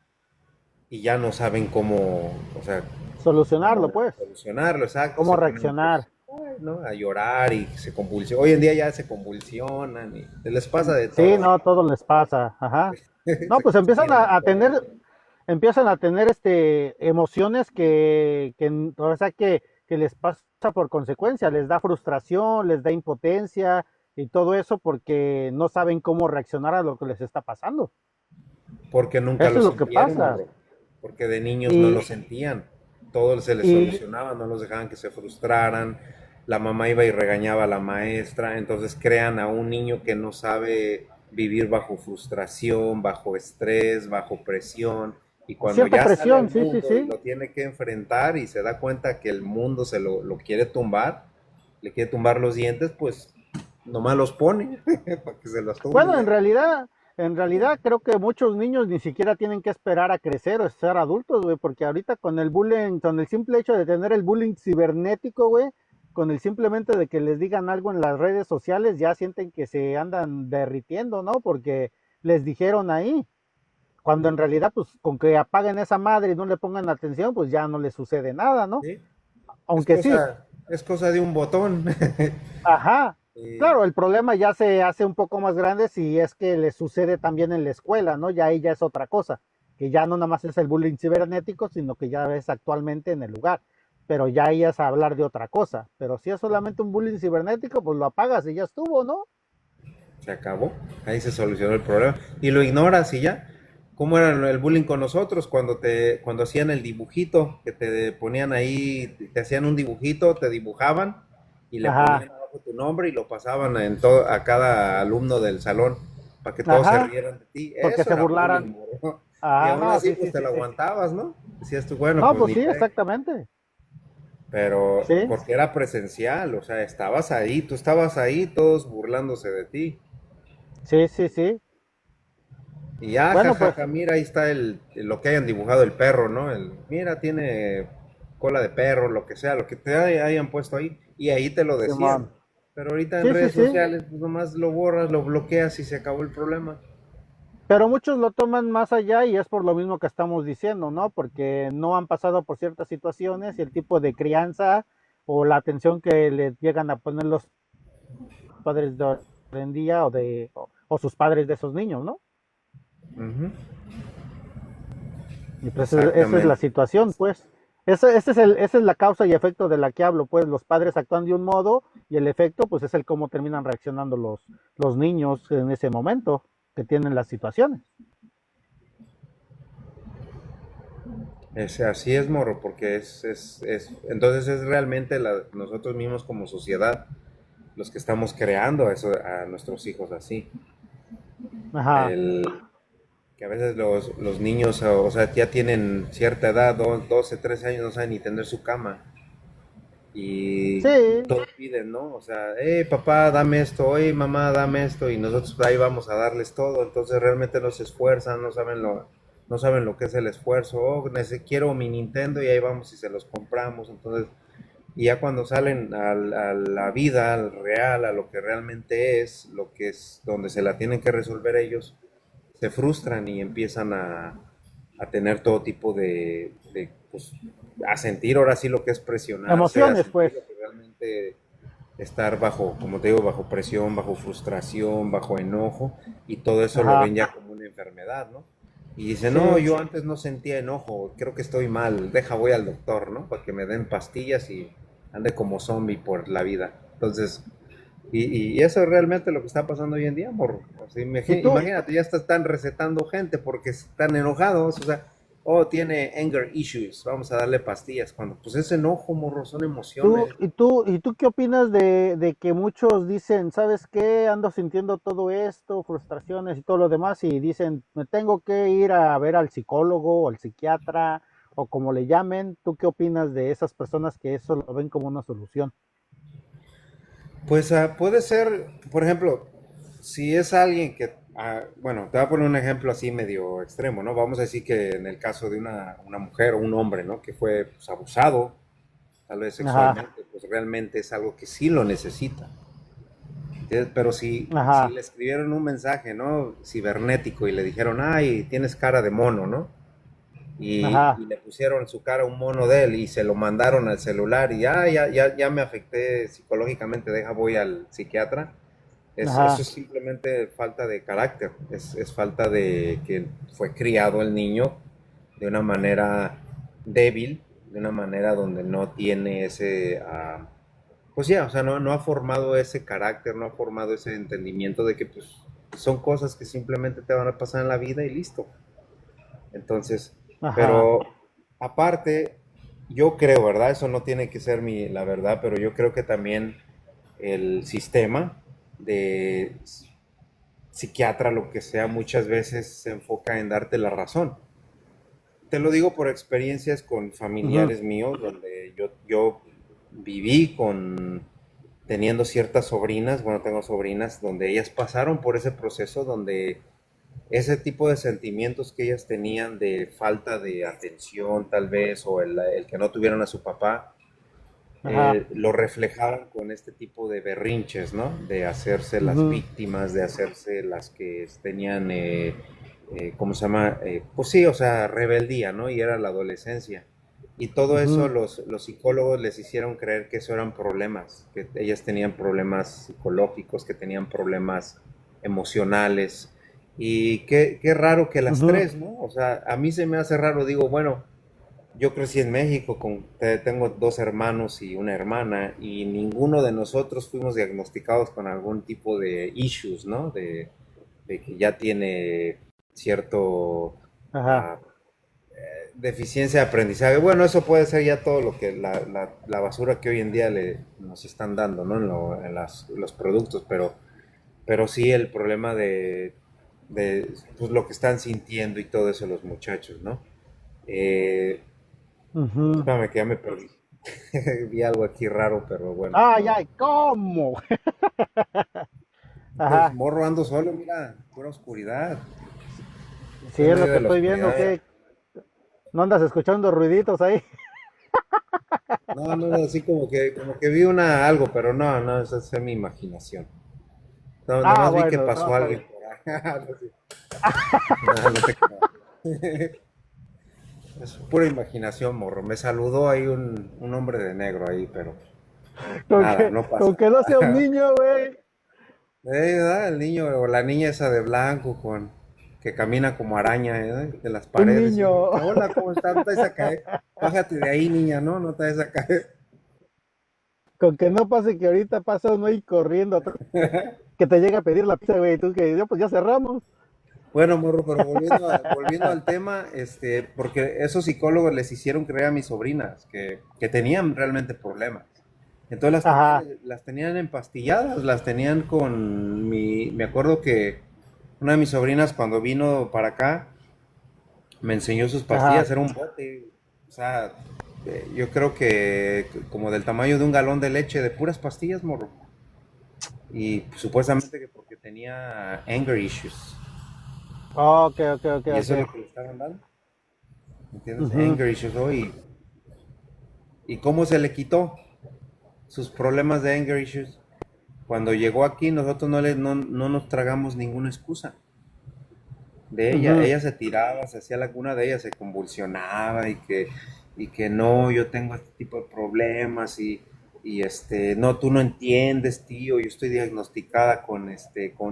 y ya no saben cómo, o sea, Solucionarlo, cómo pues. solucionarlo, exacto, ¿Cómo se ponen reaccionar? pues, ay, ¿no? A llorar y se convulsionan. Hoy en día ya se convulsionan y les pasa de Sí, todo. no, todo les pasa, ajá. No, pues Se empiezan tiran al tener, suelo. empiezan a tener emociones o sea, que les pasa por consecuencia, les da frustración, les da impotencia y todo eso porque no saben cómo reaccionar a lo que les está pasando. Porque nunca Eso lo es lo que sintieron, pasa. bro. Porque de niños no lo Y, sentían. Todo se les y solucionaba, no los dejaban que se frustraran. La mamá iba y regañaba a la maestra. Entonces crean a un niño que no sabe vivir bajo frustración, bajo estrés, bajo presión. Y cuando siente ya sale al presión, sí, sí, mundo y sí. lo tiene que enfrentar y se da cuenta que el mundo lo quiere tumbar, le quiere tumbar los dientes, pues nomás los pone para que se los tumbe Bueno, ya. en realidad creo que muchos niños ni siquiera tienen que esperar a crecer o ser adultos, güey, porque ahorita con el bullying, con el simple hecho de tener el bullying cibernético, güey, con el simplemente de que les digan algo en las redes sociales, ya sienten que se andan derritiendo, ¿no? Porque les dijeron ahí, cuando en realidad, pues con que apaguen esa madre y no le pongan atención, pues ya no les sucede nada, ¿no? ¿Sí? Aunque sí, Es cosa de un botón. ajá. Y Claro, el problema ya se hace un poco más grande si es que le sucede también en la escuela, ¿no? Ya ahí ya es otra cosa, que ya no nada más es el bullying cibernético, sino que ya es actualmente en el lugar. Pero ya ahí es hablar de otra cosa. Pero si es solamente un bullying cibernético, pues lo apagas y ya estuvo, ¿no? se acabó. Ahí se solucionó el problema. Y lo ignoras y ya. ¿Cómo era el bullying con nosotros cuando hacían el dibujito, que te ponían ahí, te hacían un dibujito, te dibujaban y le Ajá, ponían abajo tu nombre y lo pasaban en todo, a cada alumno del salón para que todos se ajá, rieran de ti? porque Eso se era bullying, burlaran. moro. Y Ah, aún no, así, sí, pues sí, te sí, lo sí. aguantabas, ¿no? Decías tú, bueno, No, pues pues ni sí, pe. exactamente. Pero Sí, porque era presencial, o sea, estabas ahí, tú estabas ahí, todos burlándose de ti. sí, sí, sí. Y ya, Bueno, pues, jajaja, mira, ahí está lo que hayan dibujado el perro, ¿no? Mira, tiene cola de perro, lo que sea, lo que te hayan puesto ahí, y ahí te lo decían. Simón. Pero ahorita en Sí, sí, redes sí. sociales, pues nomás lo borras, lo bloqueas y se acabó el problema. Pero muchos lo toman más allá y es por lo mismo que estamos diciendo, ¿no? Porque no han pasado por ciertas situaciones y el tipo de crianza o la atención que le llegan a poner los padres de hoy en día o sus padres de esos niños, ¿no? Ujú. Y pues esa es la Exactamente. situación, pues. Esa es la causa y efecto de la que hablo, pues los padres actúan de un modo y el efecto, pues es el cómo terminan reaccionando los niños en ese momento que tienen las situaciones. Así es, morro, porque entonces es realmente nosotros mismos como sociedad los que estamos creando a nuestros hijos así. Ajá, El, que a veces los niños, o sea, ya tienen cierta edad, 12, 13 años, no saben ni tener su cama. Y sí, todos piden, ¿no? O sea, hey papá, dame esto, oye mamá, dame esto, y nosotros ahí vamos a darles todo. Entonces realmente no se esfuerzan, no saben lo que es el esfuerzo. Oh, quiero mi Nintendo y ahí vamos y se los compramos. Entonces, y ya cuando salen a la vida, al real, a lo que realmente es, lo que es donde se la tienen que resolver ellos, se frustran y empiezan a tener todo tipo pues, a sentir ahora sí lo que es presionarse, a emociones, sentir pues. lo que realmente estar bajo, como te digo, bajo presión, bajo frustración, bajo enojo, y todo eso lo Ajá, ven ya como una enfermedad, ¿no? Y dice, no, sí. yo antes no sentía enojo, creo que estoy mal, voy al doctor, ¿no? Para que me den pastillas y ande como zombie por la vida. Entonces, y eso es realmente lo que está pasando hoy en día, morro. O sea, Y tú, imagínate, ya están recetando gente porque están enojados, o sea, oh, tiene anger issues, vamos a darle pastillas, cuando pues es enojo, morro, son emociones. y tú qué opinas de que muchos dicen, ¿sabes qué? Ando sintiendo todo esto, frustraciones y todo lo demás, y dicen, me tengo que ir a ver al psicólogo o al psiquiatra o como le llamen. ¿Tú qué opinas de esas personas que eso lo ven como una solución? Pues puede ser, por ejemplo, si es alguien que, bueno, te voy a poner un ejemplo así medio extremo, ¿no? Vamos a decir que en el caso de una mujer o un hombre, ¿no? Que fue pues, abusado, tal vez Ajá, sexualmente, pues realmente es algo que sí lo necesita. Pero si ajá, le escribieron un mensaje, ¿no? Cibernético y le dijeron, ay, tienes cara de mono, ¿no? Y ajá, le pusieron su cara a un mono de él y se lo mandaron al celular y ya me afecté psicológicamente, voy al psiquiatra. Eso ajá, es simplemente falta de carácter, es falta de que fue criado el niño de una manera débil, de una manera donde no tiene pues ya, o sea, no ha formado ese carácter, no ha formado ese entendimiento de que pues son cosas que simplemente te van a pasar en la vida y listo. Entonces, ajá. pero aparte, yo creo, ¿verdad? Eso no tiene que ser la verdad, pero yo creo que también el sistema de psiquiatra, lo que sea, muchas veces se enfoca en darte la razón. Te lo digo por experiencias con Ujú. familiares míos, donde yo viví teniendo ciertas sobrinas, bueno, tengo sobrinas, donde ellas pasaron por ese proceso donde ese tipo de sentimientos que ellas tenían de falta de atención tal vez, o el que no tuvieron a su papá, Ajá. lo reflejaban con este tipo de berrinches, ¿no? De hacerse las Ujú, víctimas, de hacerse las que tenían, ¿cómo se llama? Pues sí, o sea, rebeldía, ¿no? Y era la adolescencia. Y todo eso ujú, los psicólogos les hicieron creer que eso eran problemas, que ellas tenían problemas psicológicos, que tenían problemas emocionales. Y qué raro que las ujú. tres, ¿no? O sea, a mí se me hace raro, digo, bueno, yo crecí en México, tengo dos hermanos y una hermana, y ninguno de nosotros fuimos diagnosticados con algún tipo de issues, ¿no? De que ya tiene cierto Ajá. ah, deficiencia de aprendizaje. Bueno, eso puede ser ya todo lo que la basura que hoy en día nos están dando, ¿no? Los productos, pero sí el problema de pues, lo que están sintiendo y todo eso los muchachos, ¿no? Eh, Ujú. Espérame que ya me perdí. Vi algo aquí raro, pero bueno, Ay, no. ay, ¿cómo? Pues Ajá. morro ando solo, mira, pura oscuridad. Sí, Estoy en es lo medio que de la estoy viendo, oscuridad. que no andas escuchando ruiditos ahí. No, no, así como que vi algo, pero no, no, esa es mi imaginación. No, Ah, nomás vi que bueno, no, pasó está algo bien. por ahí. No, sí. No, no te creas. Es pura imaginación, morro. Me saludó ahí un hombre de negro ahí, pero nada, no Con pasa que no sea un nada. niño, güey. ¿Verdad? El niño o la niña esa de blanco que camina como araña, de las Un paredes. Y niño. que, hola, ¿cómo estás? No te vayas a caer. Bájate de ahí, niña, ¿no? No te vayas a caer. Con que no pase que ahorita pasa uno ahí corriendo atrás, que te llega a pedir la pizza, güey. Tú que, pues ya cerramos. Bueno, morro, pero volviendo al tema, porque esos psicólogos les hicieron creer a mis sobrinas que tenían realmente problemas. Entonces Ajá, las tenían empastilladas, las tenían me acuerdo que una de mis sobrinas cuando vino para acá, me enseñó sus pastillas, ajá. era un bote, o sea, yo creo que como del tamaño de un galón de leche, de puras pastillas, morro. Y supuestamente que porque tenía anger issues. Ok, ok, ok, Y ok. eso es lo que le estaban dando, ¿entiendes? Ujú, Anger issues, ¿no? Y cómo se le quitó sus problemas de anger issues. Cuando llegó aquí, nosotros no nos tragamos ninguna excusa de ella. ujú. Ella se tiraba, se hacía alguna de ellas, se convulsionaba y que no, yo tengo este tipo de problemas y no, tú no entiendes, tío, yo estoy diagnosticada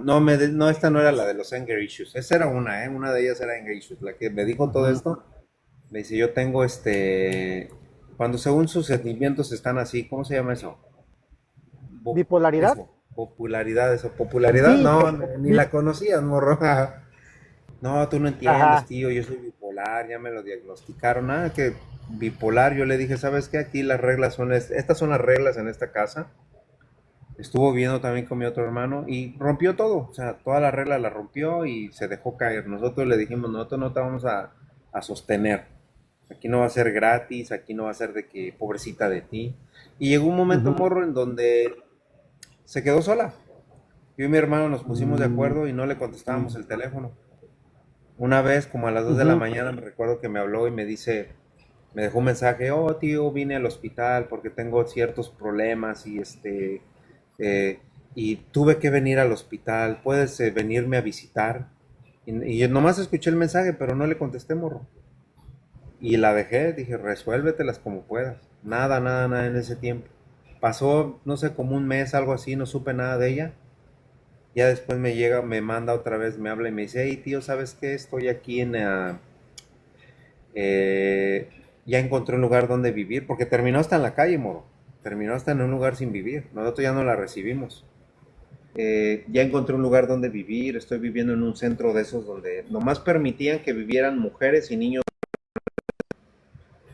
no, esta no era la de los anger issues, esa era una de ellas era anger issues, la que me dijo todo Ujú. esto, me dice, yo tengo cuando según sus sentimientos están así, ¿cómo se llama eso? ¿Bipolaridad? Popularidad, Sí, no, ni la conocías, morro. No, tú no entiendes, ajá, tío, yo soy bipolar, ya me lo diagnosticaron. Nada, que bipolar, yo le dije, ¿sabes qué? Aquí las reglas estas son las reglas en esta casa. Estuvo viendo también con mi otro hermano y rompió todo, o sea, toda la regla la rompió y se dejó caer. Nosotros le dijimos, nosotros no te vamos a sostener. Aquí no va a ser gratis, aquí no va a ser de que pobrecita de ti. Y llegó un momento, ujú. morro, en donde se quedó sola. Yo y mi hermano nos pusimos de Mm, acuerdo y no le contestábamos el teléfono. Una vez, como a las 2 de la ujú. mañana, me recuerdo que me habló y me dejó un mensaje, oh tío, vine al hospital porque tengo ciertos problemas eh, y tuve que venir al hospital, ¿puedes venirme a visitar? Y yo nomás escuché el mensaje, pero no le contesté, morro. Y la dejé, dije, resuélvetelas como puedas. Nada, nada, nada en ese tiempo. Pasó, no sé, como un mes, algo así, no supe nada de ella. Ya después me llega, me manda otra vez, me habla y me dice, hey tío, ¿sabes qué? Estoy aquí eh, ya encontré un lugar donde vivir, porque terminó hasta en la calle, moro. Terminó hasta en un lugar sin vivir. Nosotros ya no la recibimos. Ya encontré un lugar donde vivir, estoy viviendo en un centro de esos donde nomás permitían que vivieran mujeres y niños.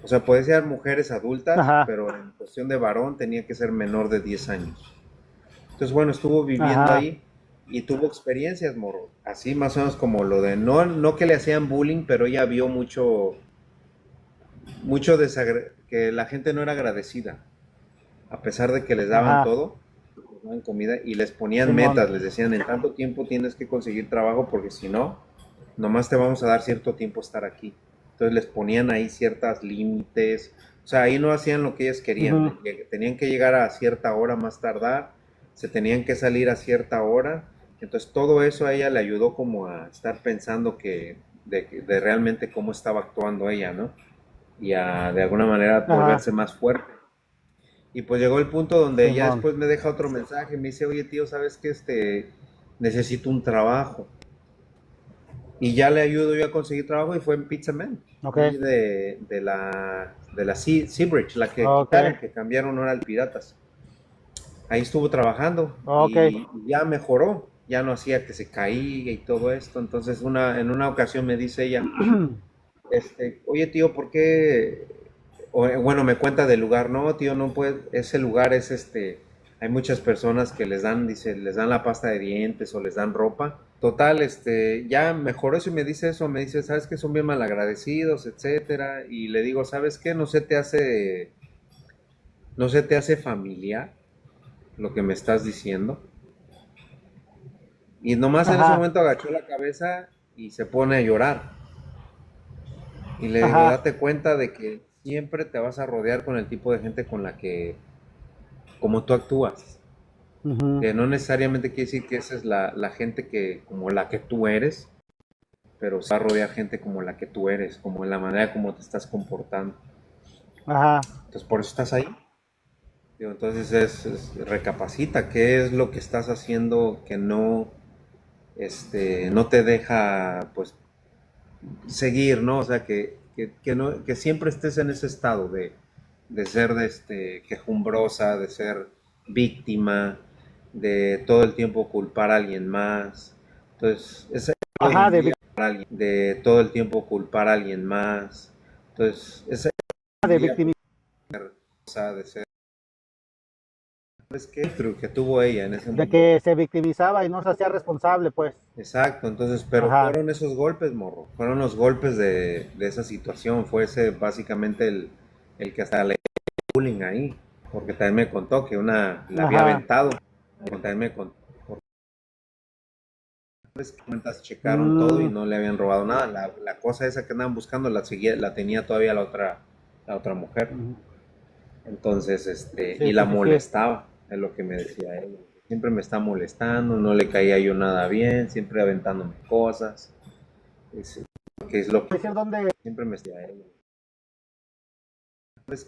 O sea, puede ser mujeres adultas, Ajá, pero en cuestión de varón tenía que ser menor de 10 años. Entonces, bueno, estuvo viviendo ajá, ahí y tuvo experiencias, moro. Así más o menos como lo de, no que le hacían bullying, pero ella vio que la gente no era agradecida, a pesar de que les daban ajá. todo, les daban comida y les ponían Simón. metas, les decían, en tanto tiempo tienes que conseguir trabajo porque si no, nomás te vamos a dar cierto tiempo estar aquí. Entonces les ponían ahí ciertas límites, o sea, ahí no hacían lo que ellas querían, Ujú. tenían que llegar a cierta hora más tardar, se tenían que salir a cierta hora, entonces todo eso a ella le ayudó como a estar pensando de realmente cómo estaba actuando ella, ¿no? Y a de alguna manera Ajá, volverse más fuerte. Y pues llegó el punto donde ella Simón. después me deja otro mensaje, me dice, oye tío, ¿sabes qué? Necesito un trabajo. Y ya le ayudo yo a conseguir trabajo y fue en Pizza Man, Ok, ahí de la Seabridge, la que ok, quitaron, que cambiaron ahora al Piratas. Ahí estuvo trabajando ok. y ya mejoró, ya no hacía que se caía y todo esto. Entonces en una ocasión me dice ella, oye tío, ¿por qué? Bueno, me cuenta del lugar, no tío, no puede, ese lugar es hay muchas personas que les dan, dice, les dan la pasta de dientes o les dan ropa. Total, ya mejoró eso y me dice eso, me dice, ¿sabes qué? Son bien malagradecidos, etcétera. Y le digo, ¿sabes qué? No se te hace familiar lo que me estás diciendo. Y nomás en ese Ajá, momento agachó la cabeza y se pone a llorar. Y le digo, ajá. date cuenta de que siempre te vas a rodear con el tipo de gente con la que, como tú actúas. Ujú. Que no necesariamente quiere decir que esa es la gente que, como la que tú eres, pero se va a rodear gente como la que tú eres, como en la manera como te estás comportando. Ajá, Entonces, por eso estás ahí. Digo, entonces recapacita, ¿qué es lo que estás haciendo que no te deja, pues, seguir, ¿no? O sea, no, que siempre estés en ese estado de ser quejumbrosa, de ser víctima, de todo el tiempo culpar a alguien más. Entonces, hoy ajá, en día de todo el tiempo culpar a alguien más. Entonces, esa hoy en de día victimización, cosa de ser, ¿sabes qué? Que tuvo ella en ese de momento. que se victimizaba y no se hacía responsable, pues. Exacto, entonces, pero Ajá, fueron esos golpes, morro, fueron los golpes de esa situación, fue ese básicamente el que hasta le bullying ahí, porque también me contó que una la había ajá. aventado, porque también me contó, porque las cuentas checaron todo y Mm, no le habían robado nada, la cosa esa que andaban buscando la tenía todavía la otra mujer, ujú. entonces, Sí, y la sí, sí, sí. molestaba, es lo que me decía él, siempre me está molestando, no le caía yo nada bien, siempre aventándome cosas. Es, que es lo que Decir dónde, siempre me decía él. Pues,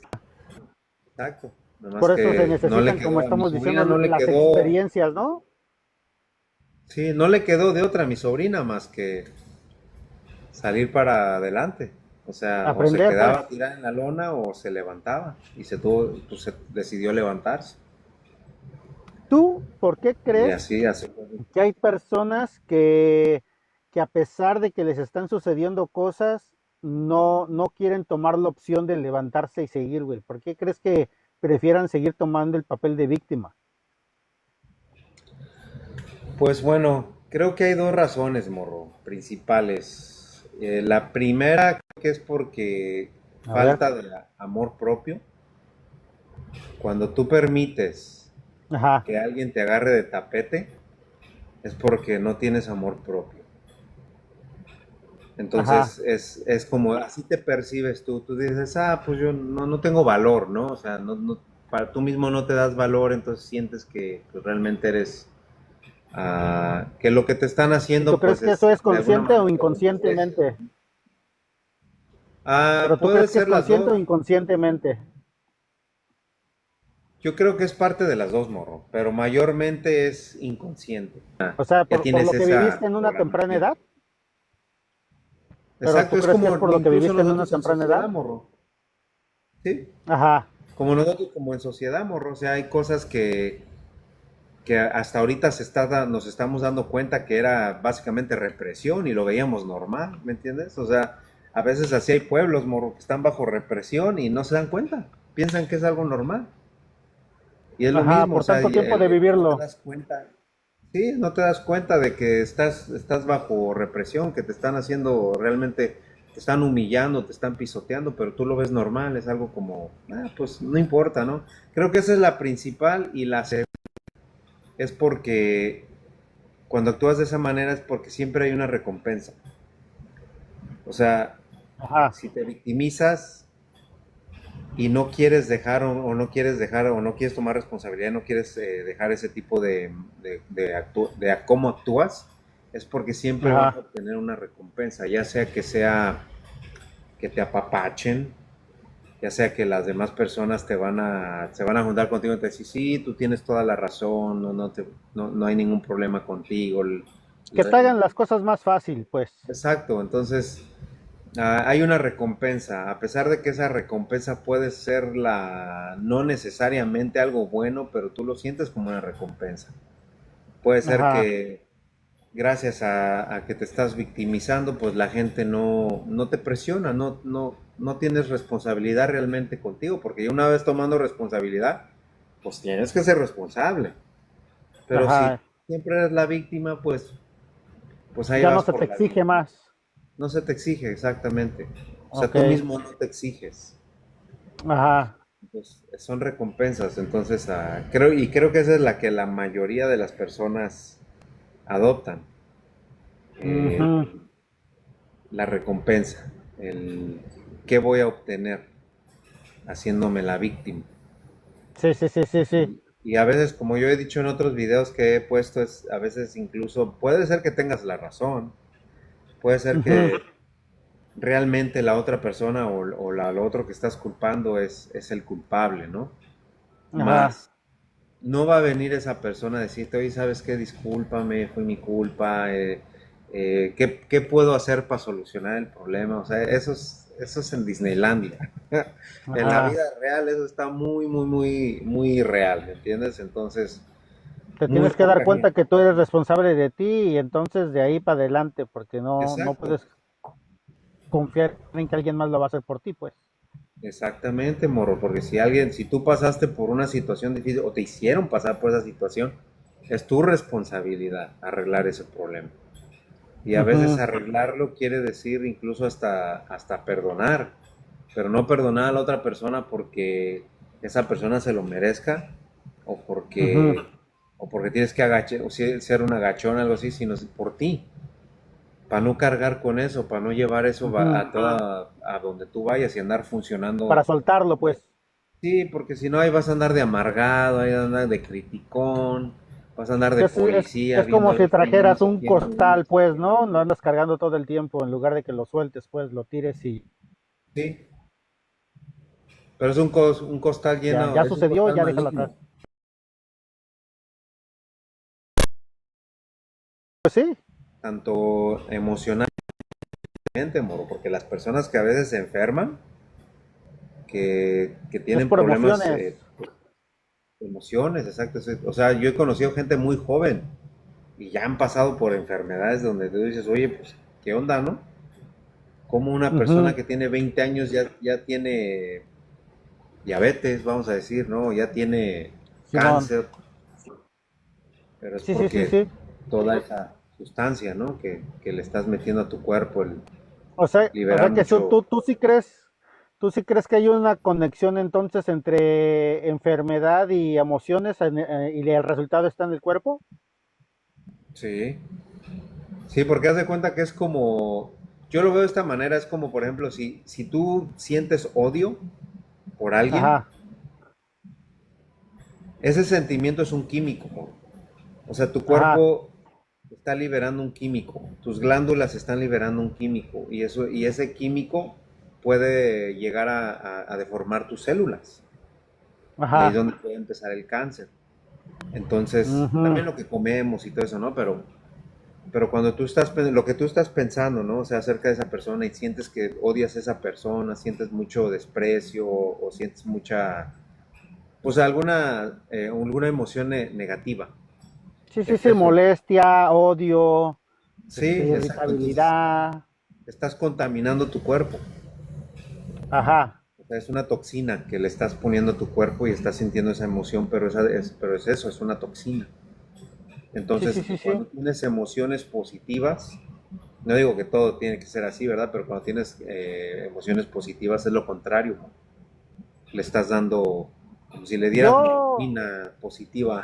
exacto. Nada más por eso se que no le necesitan, como quedó a mi estamos sobrina, diciendo, no le las quedó, experiencias, ¿no? sí, no le quedó de otra a mi sobrina más que salir para adelante. O sea, o se Aprender, pues. quedaba tirada en la lona o se levantaba y pues se decidió levantarse. ¿Tú por qué Y crees así. que hay personas que a pesar de que les están sucediendo cosas, no quieren tomar la opción de levantarse y seguir, güey? ¿Por qué crees que prefieran seguir tomando el papel de víctima? Pues bueno, creo que hay dos razones, morro, principales. La primera creo que es porque A ver, falta de amor propio. Cuando tú permites ajá, que alguien te agarre de tapete, es porque no tienes amor propio. ajá, Entonces es como así te percibes tú. Tú dices, pues yo no tengo valor, ¿no? O sea, para tú mismo no te das valor, entonces sientes que pues, realmente eres, que lo que te están ¿y tú haciendo, crees pues que eso es es de alguna consciente o manera un desprecio. inconscientemente? Pero tú Puede crees que es ser las consciente o dos. inconscientemente. Yo creo que es parte de las dos, morro, pero mayormente es inconsciente. O sea, Ya por tienes lo que viviste esa en una temprana programación. edad, pero Exacto, tú es crees que es como por lo que incluso viviste en una nosotros en temprana edad. sociedad, morro. Sí, Ajá, como nosotros como en sociedad, morro, o sea, hay cosas que hasta ahorita nos estamos dando cuenta que era básicamente represión y lo veíamos normal, ¿me entiendes? O sea, a veces así hay pueblos, morro, que están bajo represión y no se dan cuenta, piensan que es algo normal. Y es lo ajá, mismo, o por sea, tanto tiempo de no te vivirlo. das cuenta. Sí, no te das cuenta de que estás bajo represión, que te están haciendo realmente, te están humillando, te están pisoteando, pero tú lo ves normal, es algo como, pues no importa, ¿no? Creo que esa es la principal y la segunda es porque cuando actúas de esa manera es porque siempre hay una recompensa. O sea, Ajá, si te victimizas y no quieres dejar o no quieres dejar o no quieres tomar responsabilidad, no quieres dejar ese tipo de cómo actúas, es porque siempre vas a ajá. obtener una recompensa, ya sea que te apapachen, ya sea que las demás personas se van a juntar contigo y te decir, sí, tú tienes toda la razón, no hay ningún problema contigo. Que te hagan las cosas más fácil, pues. Exacto, entonces hay una recompensa, a pesar de que esa recompensa puede ser no necesariamente algo bueno, pero tú lo sientes como una recompensa. Puede ser Ajá. que gracias a que te estás victimizando, pues la gente no te presiona, no tienes responsabilidad realmente contigo, porque ya una vez tomando responsabilidad, pues tienes que ser responsable. Pero si Ajá. siempre eres la víctima, pues ahí Ya no vas se te por la exige vida. más. No se te exige, exactamente. O sea, Ok. tú mismo no te exiges. Ajá. Pues son recompensas, entonces creo que esa es la que la mayoría de las personas adoptan. Eh, Ujú. la recompensa, el qué voy a obtener haciéndome la víctima. Sí, sí, sí, sí, sí. Y a veces, como yo he dicho en otros videos que he puesto, a veces incluso puede ser que tengas la razón, puede ser Ujú. que realmente la otra persona lo otro que estás culpando es el culpable, ¿no? Ajá. Más no va a venir esa persona a decirte, oye, ¿sabes qué? Discúlpame, fue mi culpa, ¿qué puedo hacer para solucionar el problema? O sea, eso es en Disneylandia. En la Ajá. vida real eso está muy, muy, muy, muy real, ¿me entiendes? Entonces, Te muy tienes que dar poca cuenta gente. que tú eres responsable de ti y entonces de ahí para adelante, porque no Exacto, puedes confiar en que alguien más lo va a hacer por ti, pues. exactamente, morro, porque si tú pasaste por una situación difícil o te hicieron pasar por esa situación, es tu responsabilidad arreglar ese problema. Y a veces Ujú. arreglarlo quiere decir incluso hasta perdonar, pero no perdonar a la otra persona porque esa persona se lo merezca o Ujú. porque tienes que ser un agachón o algo así, sino por ti, para no cargar con eso, para no llevar eso Ujú. a donde tú vayas y andar Para funcionando. soltarlo, pues. Sí, porque si no ahí vas a andar de amargado, ahí vas a andar de criticón, vas a andar de policía Es viendo como a si ver quién lo trajeras hizo, un quién no costal, hizo. pues, ¿no? No andas cargando todo el tiempo, en lugar de que lo sueltes, pues, lo tires y Sí, pero es un costal ya es un sucedió, costal ya déjalo atrás. maligno, Pues sí, tanto emocionalmente, moro, porque las personas que a veces se enferman, que es tienen por problemas emociones. emociones, exacto. O sea, yo he conocido gente muy joven y ya han pasado por enfermedades donde tú dices, oye, pues, ¿qué onda, no? Como una persona Ujú. que tiene 20 años ya tiene diabetes, vamos a decir, ¿no? Ya tiene Simón. cáncer, pero es Sí, sí, sí, porque sí. toda esa sustancia, ¿no? Que le estás metiendo a tu cuerpo, el O liberar sea que mucho. tú sí crees que hay una conexión entonces entre enfermedad y emociones y el resultado está en el cuerpo. Sí, sí, porque haz de cuenta que es como, yo lo veo de esta manera, es como, por ejemplo, si tú sientes odio por alguien, Ajá, ese sentimiento es un químico, mo. O sea, tu ajá, cuerpo está liberando un químico, tus glándulas están liberando un químico, y ese químico puede llegar a deformar tus células. Y ahí es ajá. donde puede empezar el cáncer. Entonces, Ujú. también lo que comemos y todo eso, ¿no? Pero cuando lo que tú estás pensando, ¿no? O sea, acerca de esa persona y sientes que odias a esa persona, sientes mucho desprecio o sientes pues alguna emoción negativa. Sí, sí, Es sí, eso. molestia, odio, Sí, exacto. Entonces, irritabilidad. estás contaminando tu cuerpo. Ajá. O sea, es una toxina que le estás poniendo a tu cuerpo y estás sintiendo esa emoción, pero es eso, es una toxina. Sí, sí, Entonces, sí, sí. cuando tienes emociones positivas, no digo que todo tiene que ser así, ¿verdad? Pero cuando tienes emociones positivas es lo contrario, ¿no? Le estás dando, como si le dieras Yo, morfina positiva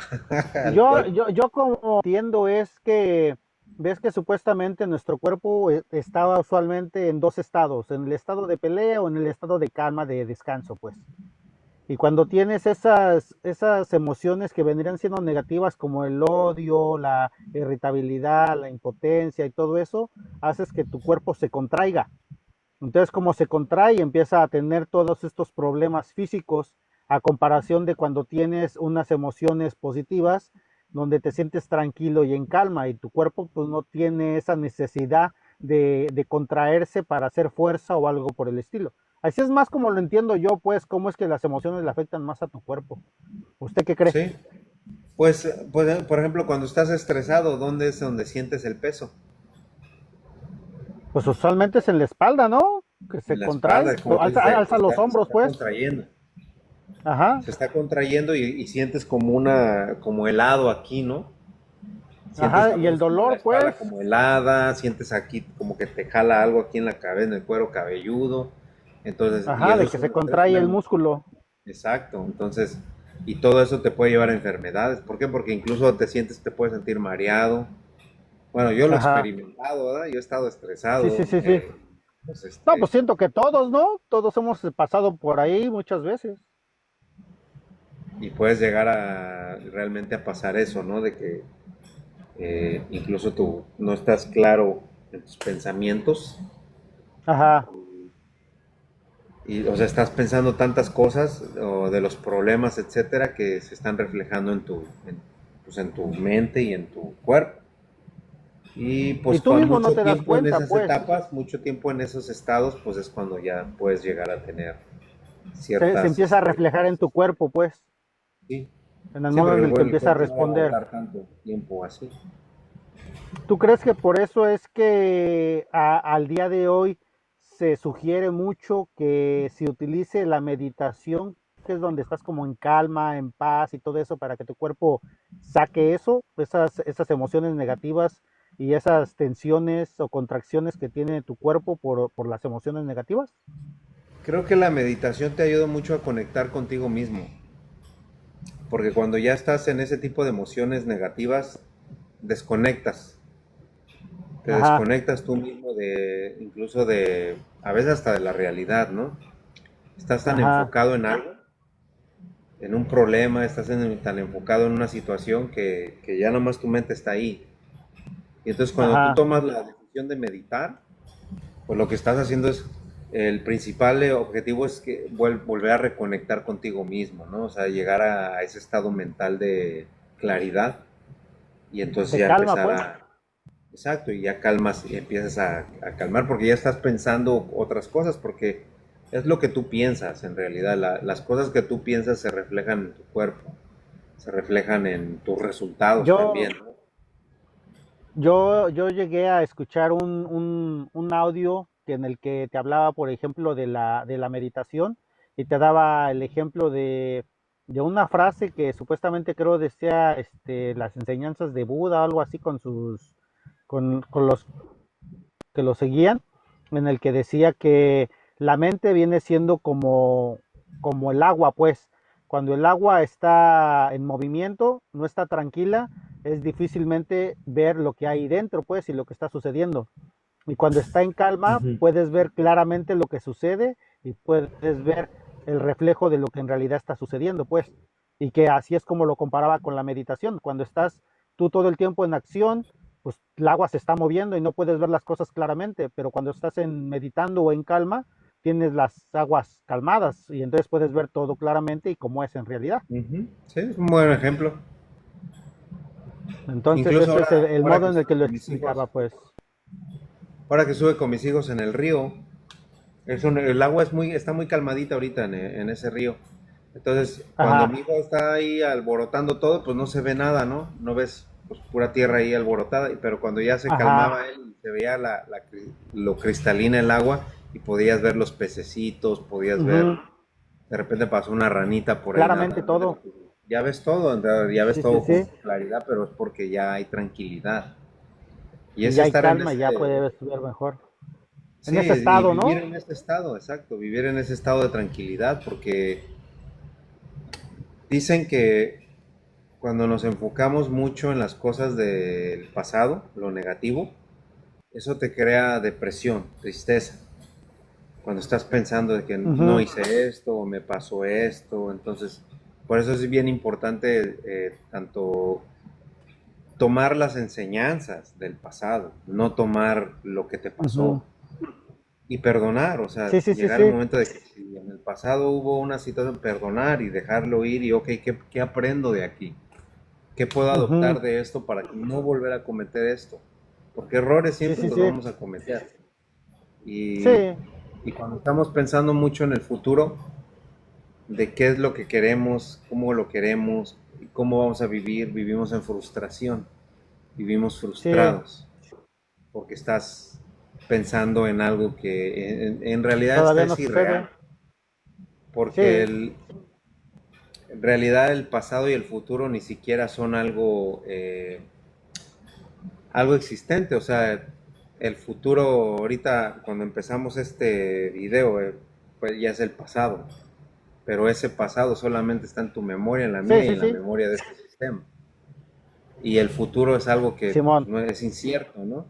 al cuerpo. yo como entiendo es que ves que supuestamente nuestro cuerpo estaba usualmente en dos estados, en el estado de pelea o en el estado de calma, de descanso, pues. Y cuando tienes esas emociones que vendrían siendo negativas como el odio, la irritabilidad, la impotencia y todo eso, haces que tu cuerpo se contraiga. Entonces, como se contrae, empieza a tener todos estos problemas físicos a comparación de cuando tienes unas emociones positivas, donde te sientes tranquilo y en calma y tu cuerpo pues no tiene esa necesidad de contraerse para hacer fuerza o algo por el estilo. Así es más como lo entiendo yo, pues, cómo es que las emociones le afectan más a tu cuerpo. ¿Usted qué cree? Sí. Pues, por ejemplo, cuando estás estresado, ¿dónde es donde sientes el peso? Pues usualmente es en la espalda, ¿no? Que En se la espalda, contrae, como tú dices, alza los se hombros, está pues. contrayendo. Ajá, Se está contrayendo y sientes como helado aquí, ¿no? Sientes ajá, y el como la dolor, espalda pues. como helada, sientes aquí como que te jala algo aquí en la cabeza, en el cuero cabelludo. Entonces, y Ajá, eso de es que se un estrés, contrae el músculo. exacto. Entonces, y todo eso te puede llevar a enfermedades. ¿Por qué? Porque incluso te puedes sentir mareado. Bueno, yo lo he Ajá. experimentado, ¿verdad? Yo he estado Sí, sí, estresado, sí, sí. pues No, pues siento que todos, ¿no? Todos hemos pasado por ahí muchas veces. y puedes llegar a realmente a pasar eso, ¿no? De que incluso tú no estás claro en tus pensamientos Ajá, y, o sea, estás pensando tantas cosas o de los problemas, etcétera, que se están reflejando pues en tu mente y en tu cuerpo. Y y pues tú con mismo no mucho te das tiempo en cuenta, esas pues. etapas, mucho tiempo en esos estados, pues es cuando ya puedes llegar a tener Se ciertas, empieza a reflejar en tu cuerpo, pues, sí, en el sí, modo porque en el que el empieza a cuerpo no va a responder. aguantar tanto tiempo así. ¿Tú crees que por eso es que al día de hoy se sugiere mucho que se utilice la meditación, que es donde estás como en calma, en paz y todo eso, para que tu cuerpo saque eso, esas emociones negativas y esas tensiones o contracciones que tiene tu cuerpo por las emociones negativas? Creo que la meditación te ayuda mucho a conectar contigo mismo, porque cuando ya estás en ese tipo de emociones negativas, desconectas, te Ajá, desconectas tú mismo incluso a veces hasta de la realidad, ¿no? Estás tan ajá, enfocado en algo, en un problema, tan enfocado en una situación que ya nomás tu mente está ahí. Y entonces cuando tú ajá. tomas la decisión de meditar, pues lo que estás haciendo es, el principal objetivo es que volver a reconectar contigo mismo, ¿no? O sea, llegar a ese estado mental de claridad y entonces De ya calma, empezar pues. exacto, y ya calmas y empiezas a calmar porque ya estás pensando otras cosas, porque es lo que tú piensas en realidad, las cosas que tú piensas se reflejan en tu cuerpo, se reflejan en tus resultados Yo, también, ¿no? yo llegué a escuchar un audio en el que te hablaba, por ejemplo, de la meditación y te daba el ejemplo de una frase que supuestamente creo decía las enseñanzas de Buda o algo así con los que lo seguían, en el que decía que la mente viene siendo como el agua, pues. Cuando el agua está en movimiento, no está tranquila, es difícilmente ver lo que hay dentro, pues, y lo que está sucediendo. Y cuando está en calma, Ujú. puedes ver claramente lo que sucede y puedes ver el reflejo de lo que en realidad está sucediendo, pues. Y que así es como lo comparaba con la meditación. Cuando estás tú todo el tiempo en acción, pues el agua se está moviendo y no puedes ver las cosas claramente, pero cuando estás meditando o en calma, tienes las aguas calmadas y entonces puedes ver todo claramente y cómo es en realidad. Ujú. Sí, es un buen ejemplo. Entonces Incluso ese es el ahora modo que en el que estuve lo con mis explicaba, hijos, pues. ahora que estuve con mis hijos en el río, el agua está muy calmadita ahorita en ese río. Entonces, cuando mi Ajá, hijo está ahí alborotando todo, pues no se ve nada, ¿no? No ves pues, pura tierra ahí alborotada, pero cuando ya se ajá. calmaba él, se veía lo cristalina el agua y podías ver los pececitos, podías ver, Ujú, de repente pasó una ranita por ahí claramente nadando. todo. Ya ves todo, en realidad, ya ves Sí, sí, todo con sí. claridad, pero es porque ya hay tranquilidad. Y Y es ya hay estar en calma y ya ese, puede estudiar mejor. sí, En ese y estado, vivir ¿no? en ese estado, exacto, vivir en ese estado de tranquilidad, porque dicen que cuando nos enfocamos mucho en las cosas del pasado, lo negativo, eso te crea depresión, tristeza. Cuando estás pensando de que no Ujú, hice esto o me pasó esto, entonces, por eso es bien importante tanto tomar las enseñanzas del pasado, no tomar lo que te ujú. pasó y perdonar, o sea, Sí, sí, sí, llegar al sí. momento de que si en el pasado hubo una situación, perdonar y dejarlo ir y, ok, ¿qué aprendo de aquí? ¿Qué puedo Ujú. adoptar de esto para no volver a cometer esto? Porque errores Sí, siempre sí, los sí. vamos a cometer. Y, Sí. y cuando estamos pensando mucho en el futuro, de qué es lo que queremos, cómo lo queremos, y cómo vamos a vivir, vivimos en frustración, vivimos Sí. frustrados, porque estás pensando en algo que en realidad Todavía no es sucede. irreal, porque Sí. en realidad el pasado y el futuro ni siquiera son algo existente, o sea, el futuro ahorita cuando empezamos este video, pues ya es el pasado, pero ese pasado solamente está en tu memoria, en la Sí, mía y sí, en la sí. memoria de este sistema. Y el futuro es algo que pues, Simón. no es incierto, ¿no?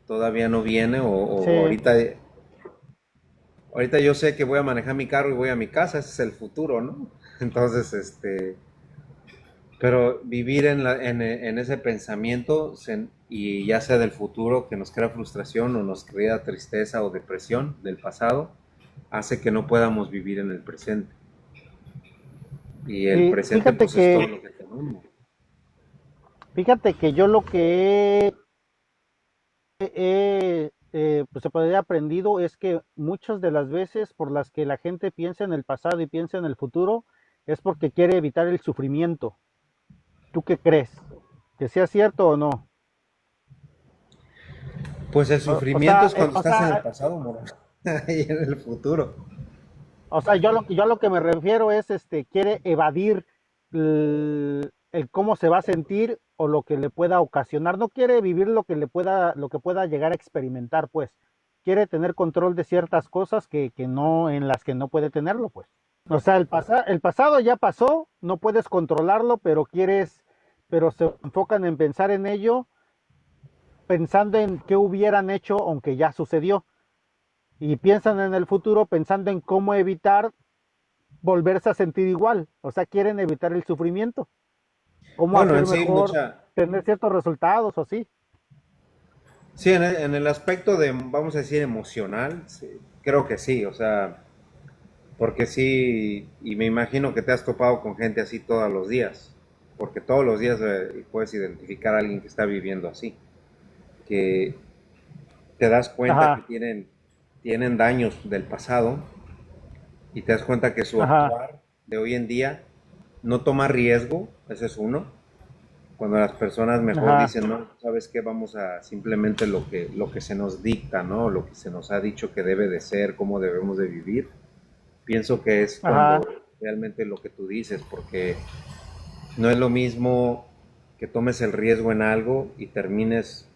Todavía no viene o Sí. ahorita yo sé que voy a manejar mi carro y voy a mi casa, ese es el futuro, ¿no? Entonces, pero vivir en ese pensamiento y ya sea del futuro que nos crea frustración o nos crea tristeza o depresión del pasado, hace que no podamos vivir en el presente. Y el Y presente pues es todo lo que tenemos. fíjate que yo lo que pues se podría aprendido es que muchas de las veces por las que la gente piensa en el pasado y piensa en el futuro es porque quiere evitar el sufrimiento. ¿Tú qué crees? ¿Que sea cierto o no? Pues el O sufrimiento sea, es cuando estás en el pasado, amor. Y en el futuro. yo a lo que me refiero es, quiere evadir el cómo se va a sentir o lo que le pueda ocasionar. No quiere vivir lo que pueda llegar a experimentar, pues. Quiere tener control de ciertas cosas que no, en las que no puede tenerlo, pues. O sea, el pasado ya pasó, no puedes controlarlo, pero se enfocan en pensar en ello, pensando en qué hubieran hecho aunque ya sucedió. Y piensan en el futuro pensando en cómo evitar volverse a sentir igual. O sea, quieren evitar el sufrimiento. Cómo Bueno, hacer en sí, mejor, tener ciertos resultados o así. sí, en el aspecto de, vamos a decir, emocional, sí, creo que sí, o sea, porque sí, y me imagino que te has topado con gente así todos los días, porque todos los días puedes identificar a alguien que está viviendo así, que te das cuenta que Ajá, tienen daños del pasado y te das cuenta que su ajá, actuar de hoy en día no toma riesgo, ese es uno. Cuando las personas mejor ajá, dicen, no, sabes qué, vamos a simplemente lo que se nos dicta, ¿no? Lo que se nos ha dicho que debe de ser, cómo debemos de vivir. Pienso que es ajá, cuando realmente lo que tú dices, porque no es lo mismo que tomes el riesgo en algo y termines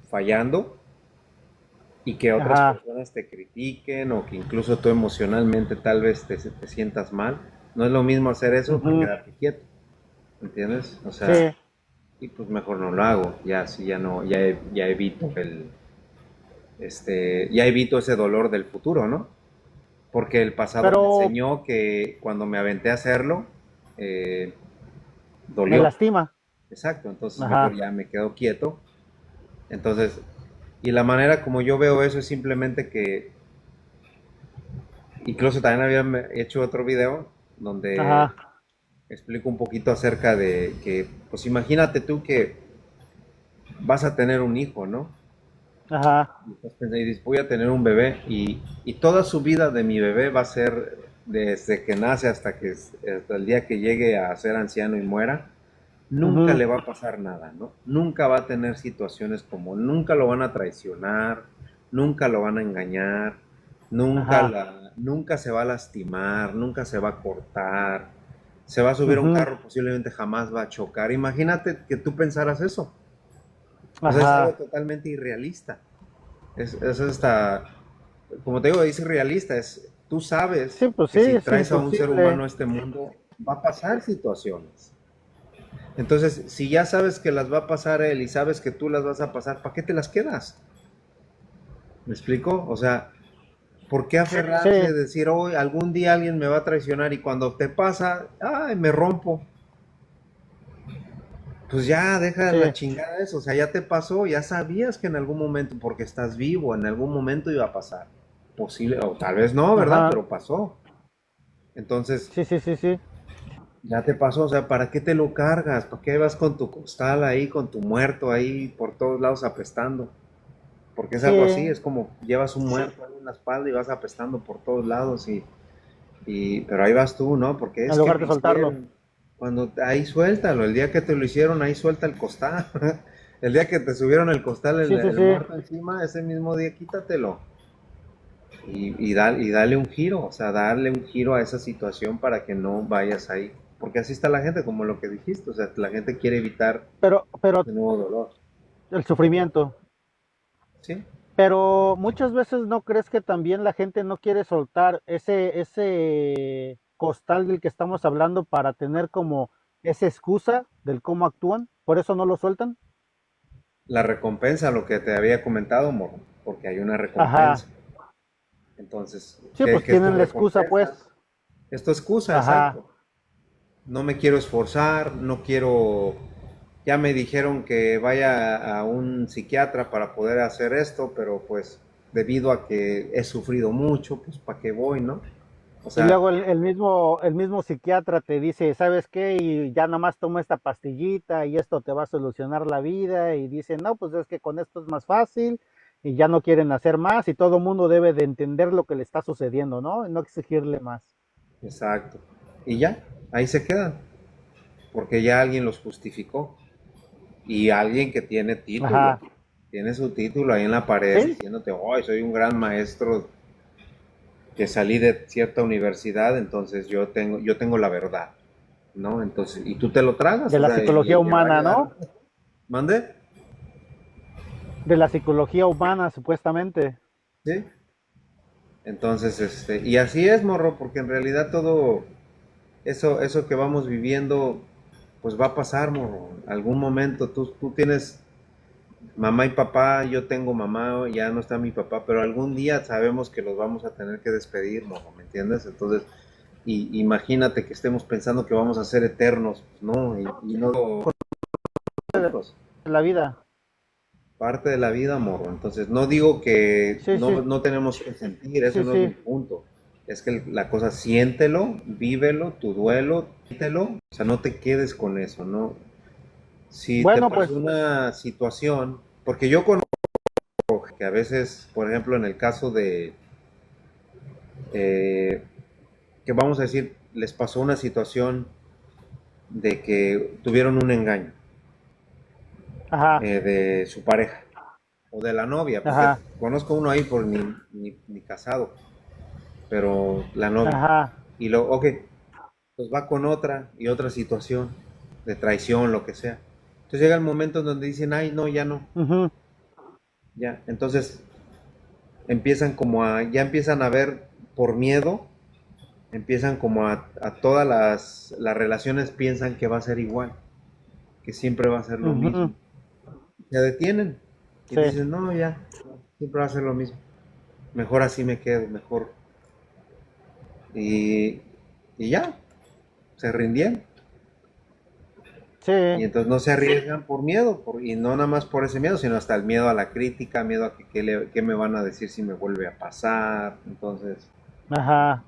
fallando y que otras ajá. personas te critiquen o que incluso tú emocionalmente tal vez te sientas mal. No es lo mismo hacer eso que Ujú, quedarte quieto, ¿entiendes? O sí, sea, y pues mejor no lo hago, ya así ya no, ya evito ya evito ese dolor del futuro, ¿no? Porque el pasado me pero enseñó que cuando me aventé a hacerlo, eh, me dolió. lastima. Exacto, entonces mejor Ajá, ya me quedo quieto. Entonces, y la manera como yo veo eso es simplemente que, incluso también había hecho otro video donde ajá, explico un poquito acerca de que, pues imagínate tú que vas a tener un hijo, ¿no? ajá, Y estás pensando, y dices, voy a tener un bebé y toda su vida de mi bebé va a ser desde que nace hasta el día que llegue a ser anciano y muera, nunca ujú, le va a pasar nada, ¿no? Nunca va a tener situaciones como, nunca lo van a traicionar, nunca lo van a engañar, ajá, nunca se va a lastimar, nunca se va a cortar, se va a subir a un ujú, carro, posiblemente jamás va a chocar. Imagínate que tú pensaras eso. O sea, es algo ajá. totalmente irrealista. Es hasta, como te digo, es irrealista. Tú sabes Sí, pues sí, que si es traes a un ser imposible. humano a este mundo, va a pasar situaciones. Entonces, si ya sabes que las va a pasar él y sabes que tú las vas a pasar, ¿para qué te las quedas? ¿Me explico? O sea, ¿por qué Sí, aferrarse, decir, hoy algún día alguien me va a traicionar y cuando te pasa, ay, me rompo? Pues ya, deja la sí, chingada eso, o sea, ya te pasó, ya sabías que en algún momento, porque estás vivo, en algún momento iba a pasar. Posible, o tal vez no, ¿verdad? ajá, Pero pasó. Entonces, sí, sí, sí, sí. ya te pasó, o sea, ¿para qué te lo cargas? ¿Para qué vas con tu costal ahí, con tu muerto ahí por todos lados apestando? Porque es Sí, algo así, es como llevas un muerto ahí en la espalda y vas apestando por todos lados pero ahí vas tú, ¿no? Porque en es que lugar me de soltarlo. hicieron. Cuando ahí suéltalo, el día que te lo hicieron, ahí suelta el costal. El día que te subieron el costal, Sí, sí, el sí. muerto encima, ese mismo día quítatelo. Y dale un giro, o sea, darle un giro a esa situación para que no vayas ahí. Porque así está la gente, como lo que dijiste, o sea, la gente quiere evitar Pero de nuevo dolor. el sufrimiento. ¿Sí? Pero muchas veces no crees que también la gente no quiere soltar ese costal del que estamos hablando para tener como esa excusa del cómo actúan, por eso no lo sueltan. La recompensa, lo que te había comentado, morro, porque hay una Ajá. recompensa. Entonces, Sí, pues qué es tu tienen la excusa, pues. recompensa? Es tu excusa, Ajá. exacto. No me quiero esforzar, no quiero, ya me dijeron que vaya a un psiquiatra para poder hacer esto, pero pues debido a que he sufrido mucho, pues ¿para qué voy, no? O Y sea, luego el mismo psiquiatra te dice, ¿sabes qué? Y ya nomás toma esta pastillita y esto te va a solucionar la vida. Y dicen, no, pues es que con esto es más fácil y ya no quieren hacer más y todo el mundo debe de entender lo que le está sucediendo, ¿no? No exigirle más. exacto. Y ya, ahí se quedan, porque ya alguien los justificó y alguien que tiene título, Ajá. tiene su título ahí en la pared Sí, diciéndote, oh, soy un gran maestro que salí de cierta universidad, entonces yo tengo la verdad, ¿no? Entonces, y tú te lo tragas, de o la sea, psicología y le va a humana, llegar. ¿no? ¿Mande? De la psicología humana, supuestamente. Sí. Entonces, y así es, morro, porque en realidad todo eso que vamos viviendo, pues va a pasar, morro. Algún momento tú tienes mamá y papá, yo tengo mamá, ya no está mi papá, pero algún día sabemos que los vamos a tener que despedir, morro, ¿me entiendes? Entonces, imagínate que estemos pensando que vamos a ser eternos, pues no, y no nosotros, La vida. parte de la vida, morro. Entonces, no digo que Sí, sí, no tenemos que sentir, eso sí, no es mi sí. punto. Es que la cosa, siéntelo, vívelo, tu duelo, siéntelo, o sea, no te quedes con eso, ¿no? Si te Bueno, pues, pasó una situación, porque yo conozco que a veces, por ejemplo, en el caso de, eh, que vamos a decir, les pasó una situación de que tuvieron un engaño ajá, de su pareja o de la novia, porque ajá, conozco uno ahí por ni casado, pero la novia. ajá, Y ok, pues va con otra y otra situación de traición, lo que sea. Entonces llega el momento en donde dicen, ay, no, ya no, ujú, ya. Entonces ya empiezan a ver por miedo, empiezan como a todas las relaciones piensan que va a ser igual, que siempre va a ser lo ujú, mismo. Se detienen y sí. dicen, no, ya, siempre va a ser lo mismo. Mejor así me quedo, mejor. Y, y ya, se rindieron. Sí, Y entonces no se arriesgan por miedo, y no nada más por ese miedo, sino hasta el miedo a la crítica, miedo a que qué me van a decir si me vuelve a pasar. Entonces, ajá.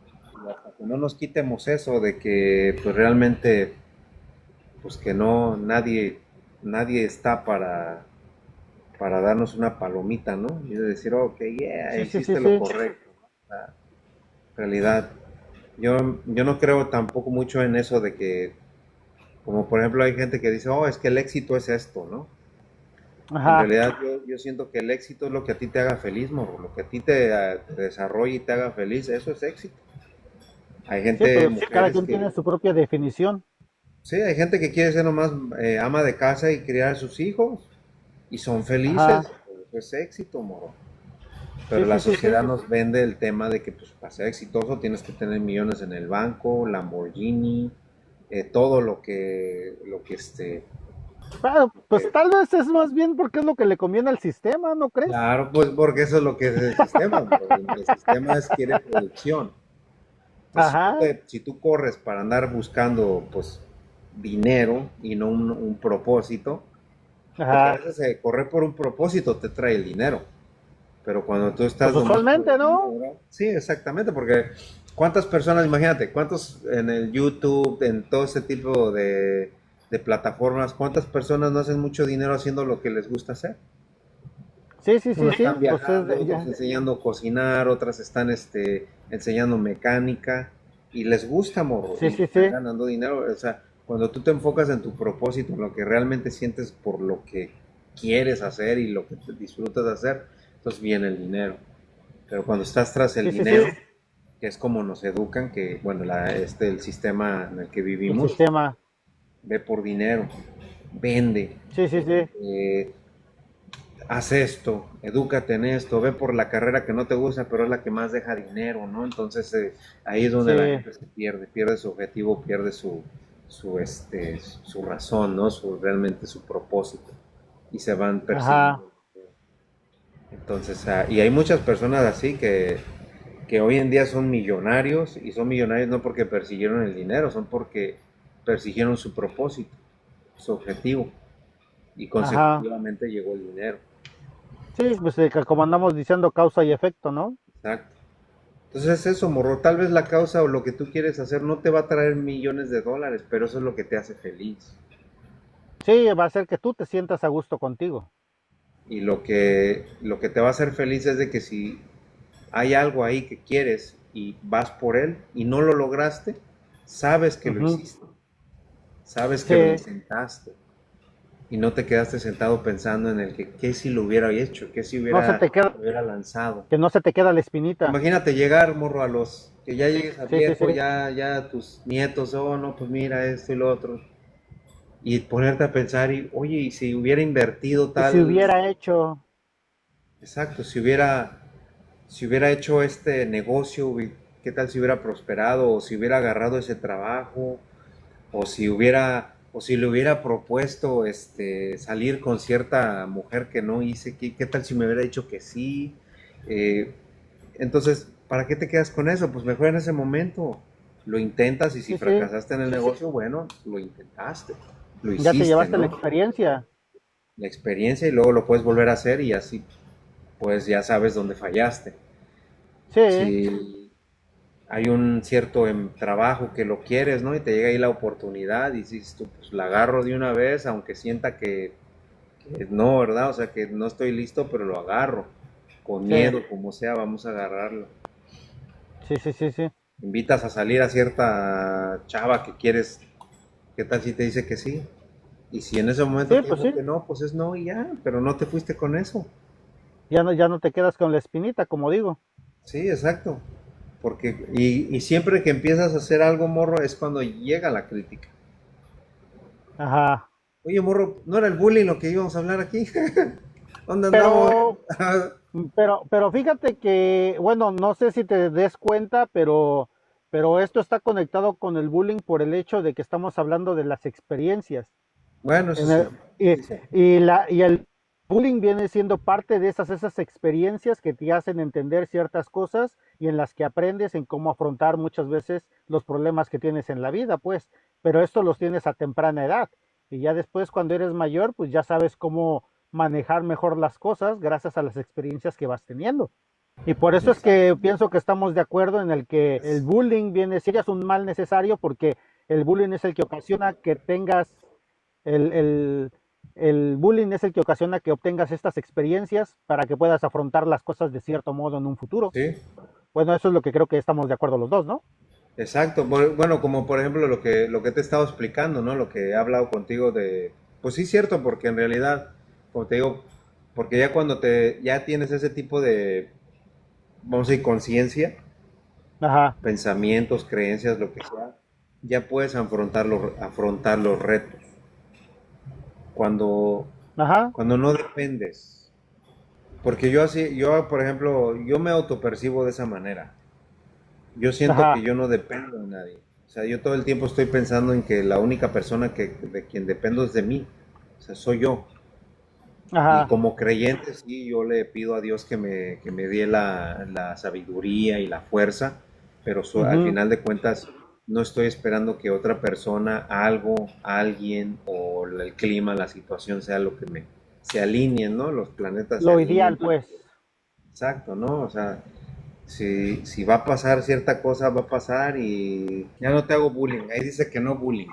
hasta que no nos quitemos eso de que pues realmente, pues que no, nadie está para darnos una palomita, ¿no? Y de decir, ok, yeah, Sí, sí, sí, hiciste lo sí. correcto. La realidad, yo no creo tampoco mucho en eso de que, como por ejemplo hay gente que dice, oh, es que el éxito es esto, ¿no? En Ajá. realidad yo siento que el éxito es lo que a ti te haga feliz, morro. Lo que a ti te desarrolle y te haga feliz, eso es éxito. Hay Sí, gente, pues cada mujeres quien tiene que, su propia definición. sí, hay gente que quiere ser nomás ama de casa y criar a sus hijos y son Ajá. felices. Eso es éxito, moro. Sí, Pero la sí, sí, sí. sociedad nos vende el tema de que pues, para ser exitoso tienes que tener millones en el banco, Lamborghini, todo lo que Bueno, pues tal vez es más bien porque es lo que le conviene al sistema, ¿no crees? claro, pues porque eso es lo que es el sistema, bro. El sistema quiere producción. Entonces, Ajá, si tú corres para andar buscando, pues, dinero y no un propósito, porque a ajá. veces correr por un propósito te trae el dinero, pero cuando tú Pues estás nomás por usualmente, el ¿no? dinero, sí, exactamente, porque cuántas personas, imagínate, cuántos en el YouTube, en todo ese tipo de plataformas, cuántas personas no hacen mucho dinero haciendo lo que les gusta hacer. Sí, sí, sí, Unos sí. están Pues es viajando, otros ya. enseñando a cocinar, otras están enseñando mecánica y les gusta, morro, Sí, y sí, están sí. ganando dinero. O sea, cuando tú te enfocas en tu propósito, en lo que realmente sientes por lo que quieres hacer y lo que te disfrutas de hacer, entonces viene el dinero. Pero cuando estás tras el Sí, sí, sí. dinero, que es como nos educan, que bueno, el sistema en el que El vivimos, sistema. ve por dinero, vende, Sí, sí, sí. eh, haz esto, edúcate en esto, ve por la carrera que no te gusta, pero es la que más deja dinero, ¿no? Entonces ahí es donde la Sí, gente se pierde su objetivo, pierde su razón, ¿no? Realmente su propósito y se van ajá. persiguiendo. Entonces, y hay muchas personas así que hoy en día son millonarios y son millonarios no porque persiguieron el dinero, son porque persiguieron su propósito, su objetivo y Ajá. consecutivamente llegó el dinero. Sí, pues que como andamos diciendo causa y efecto, ¿no? Exacto. Entonces es eso, morro. Tal vez la causa o lo que tú quieres hacer no te va a traer millones de dólares, pero eso es lo que te hace feliz. Sí, va a ser que tú te sientas a gusto contigo. Y lo que te va a hacer feliz es de que si hay algo ahí que quieres y vas por él y no lo lograste, sabes que lo Ujú. hiciste, sabes que lo Sí, intentaste y no te quedaste sentado pensando en el que qué si lo hubiera hecho, qué si no se te queda, lo hubiera lanzado. que no se te queda la espinita. Imagínate llegar, morro, a los que ya llegues a Sí, sí, sí. viejo, ya tus nietos, oh no, pues mira esto y lo otro. Y ponerte a pensar, y oye, y si hubiera invertido Y si tal, hubiera hecho, exacto, si hubiera hecho este negocio, qué tal si hubiera prosperado, o si hubiera agarrado ese trabajo, o si le hubiera propuesto salir con cierta mujer que no hice, qué tal si me hubiera dicho que sí. Eh, entonces, ¿para qué te quedas con eso? Pues mejor en ese momento lo intentas y si sí, sí, fracasaste en el negocio, bueno, lo intentaste, lo ya te hiciste, llevaste la ¿no? experiencia. La experiencia y luego lo puedes volver a hacer y así pues ya sabes dónde fallaste. Sí, Si hay un cierto trabajo que lo quieres, ¿no? Y te llega ahí la oportunidad y dices tú, pues la agarro de una vez, aunque sienta que no, ¿verdad? O sea, que no estoy listo, pero lo agarro. Con sí, miedo, como sea, vamos a agarrarlo. sí, sí, sí, sí. Invitas a salir a cierta chava que quieres, ¿qué tal si te dice que sí? Y si en ese momento Sí, te pues dijo sí. que no, pues es no y ya, pero no te fuiste con eso. Ya no te quedas con la espinita, como digo. Sí, exacto. Porque, y siempre que empiezas a hacer algo, morro, es cuando llega la crítica. Ajá. Oye, morro, ¿no era el bullying lo que íbamos a hablar aquí? ¿Dónde andamos? Pero, pero fíjate que, bueno, no sé si te des cuenta, pero esto está conectado con el bullying por el hecho de que estamos hablando de las experiencias. Bueno, eso En sí. el- y, Sí, sí. y el bullying viene siendo parte de esas experiencias que te hacen entender ciertas cosas y en las que aprendes en cómo afrontar muchas veces los problemas que tienes en la vida, pues. Pero esto los tienes a temprana edad. Y ya después, cuando eres mayor, pues ya sabes cómo manejar mejor las cosas gracias a las experiencias que vas teniendo. Y por eso es que Exacto. pienso que estamos de acuerdo en el que el bullying viene, si es un mal necesario, porque el bullying es el que ocasiona que tengas, el, el, el bullying es el que ocasiona que obtengas estas experiencias para que puedas afrontar las cosas de cierto modo en un futuro. Sí, Bueno, eso es lo que creo que estamos de acuerdo los dos, ¿no? exacto. Bueno, como por ejemplo lo que te he estado explicando, ¿no? Lo que he hablado contigo de, pues sí, cierto, porque en realidad, como te digo, porque ya cuando ya tienes ese tipo de, vamos a decir, conciencia, Ajá, pensamientos, creencias, lo que sea, ya puedes afrontar los retos. Cuando, ajá, cuando no dependes. Porque yo así, yo por ejemplo, yo me autopercibo de esa manera. Yo siento que ajá, yo no dependo de nadie. O sea, yo todo el tiempo estoy pensando en que la única persona de quien dependo es de mí, o sea, soy yo. Y Ajá. como creyente, sí, yo le pido a Dios que me dé la sabiduría y la fuerza, pero al Ujú. final de cuentas no estoy esperando que otra persona, algo, alguien o el clima, la situación sea lo que se alineen, ¿no? Los planetas se Lo ideal, alineen para pues. que, exacto, ¿no? O sea, si va a pasar cierta cosa, va a pasar y ya no te hago bullying. Ahí dice que no bullying.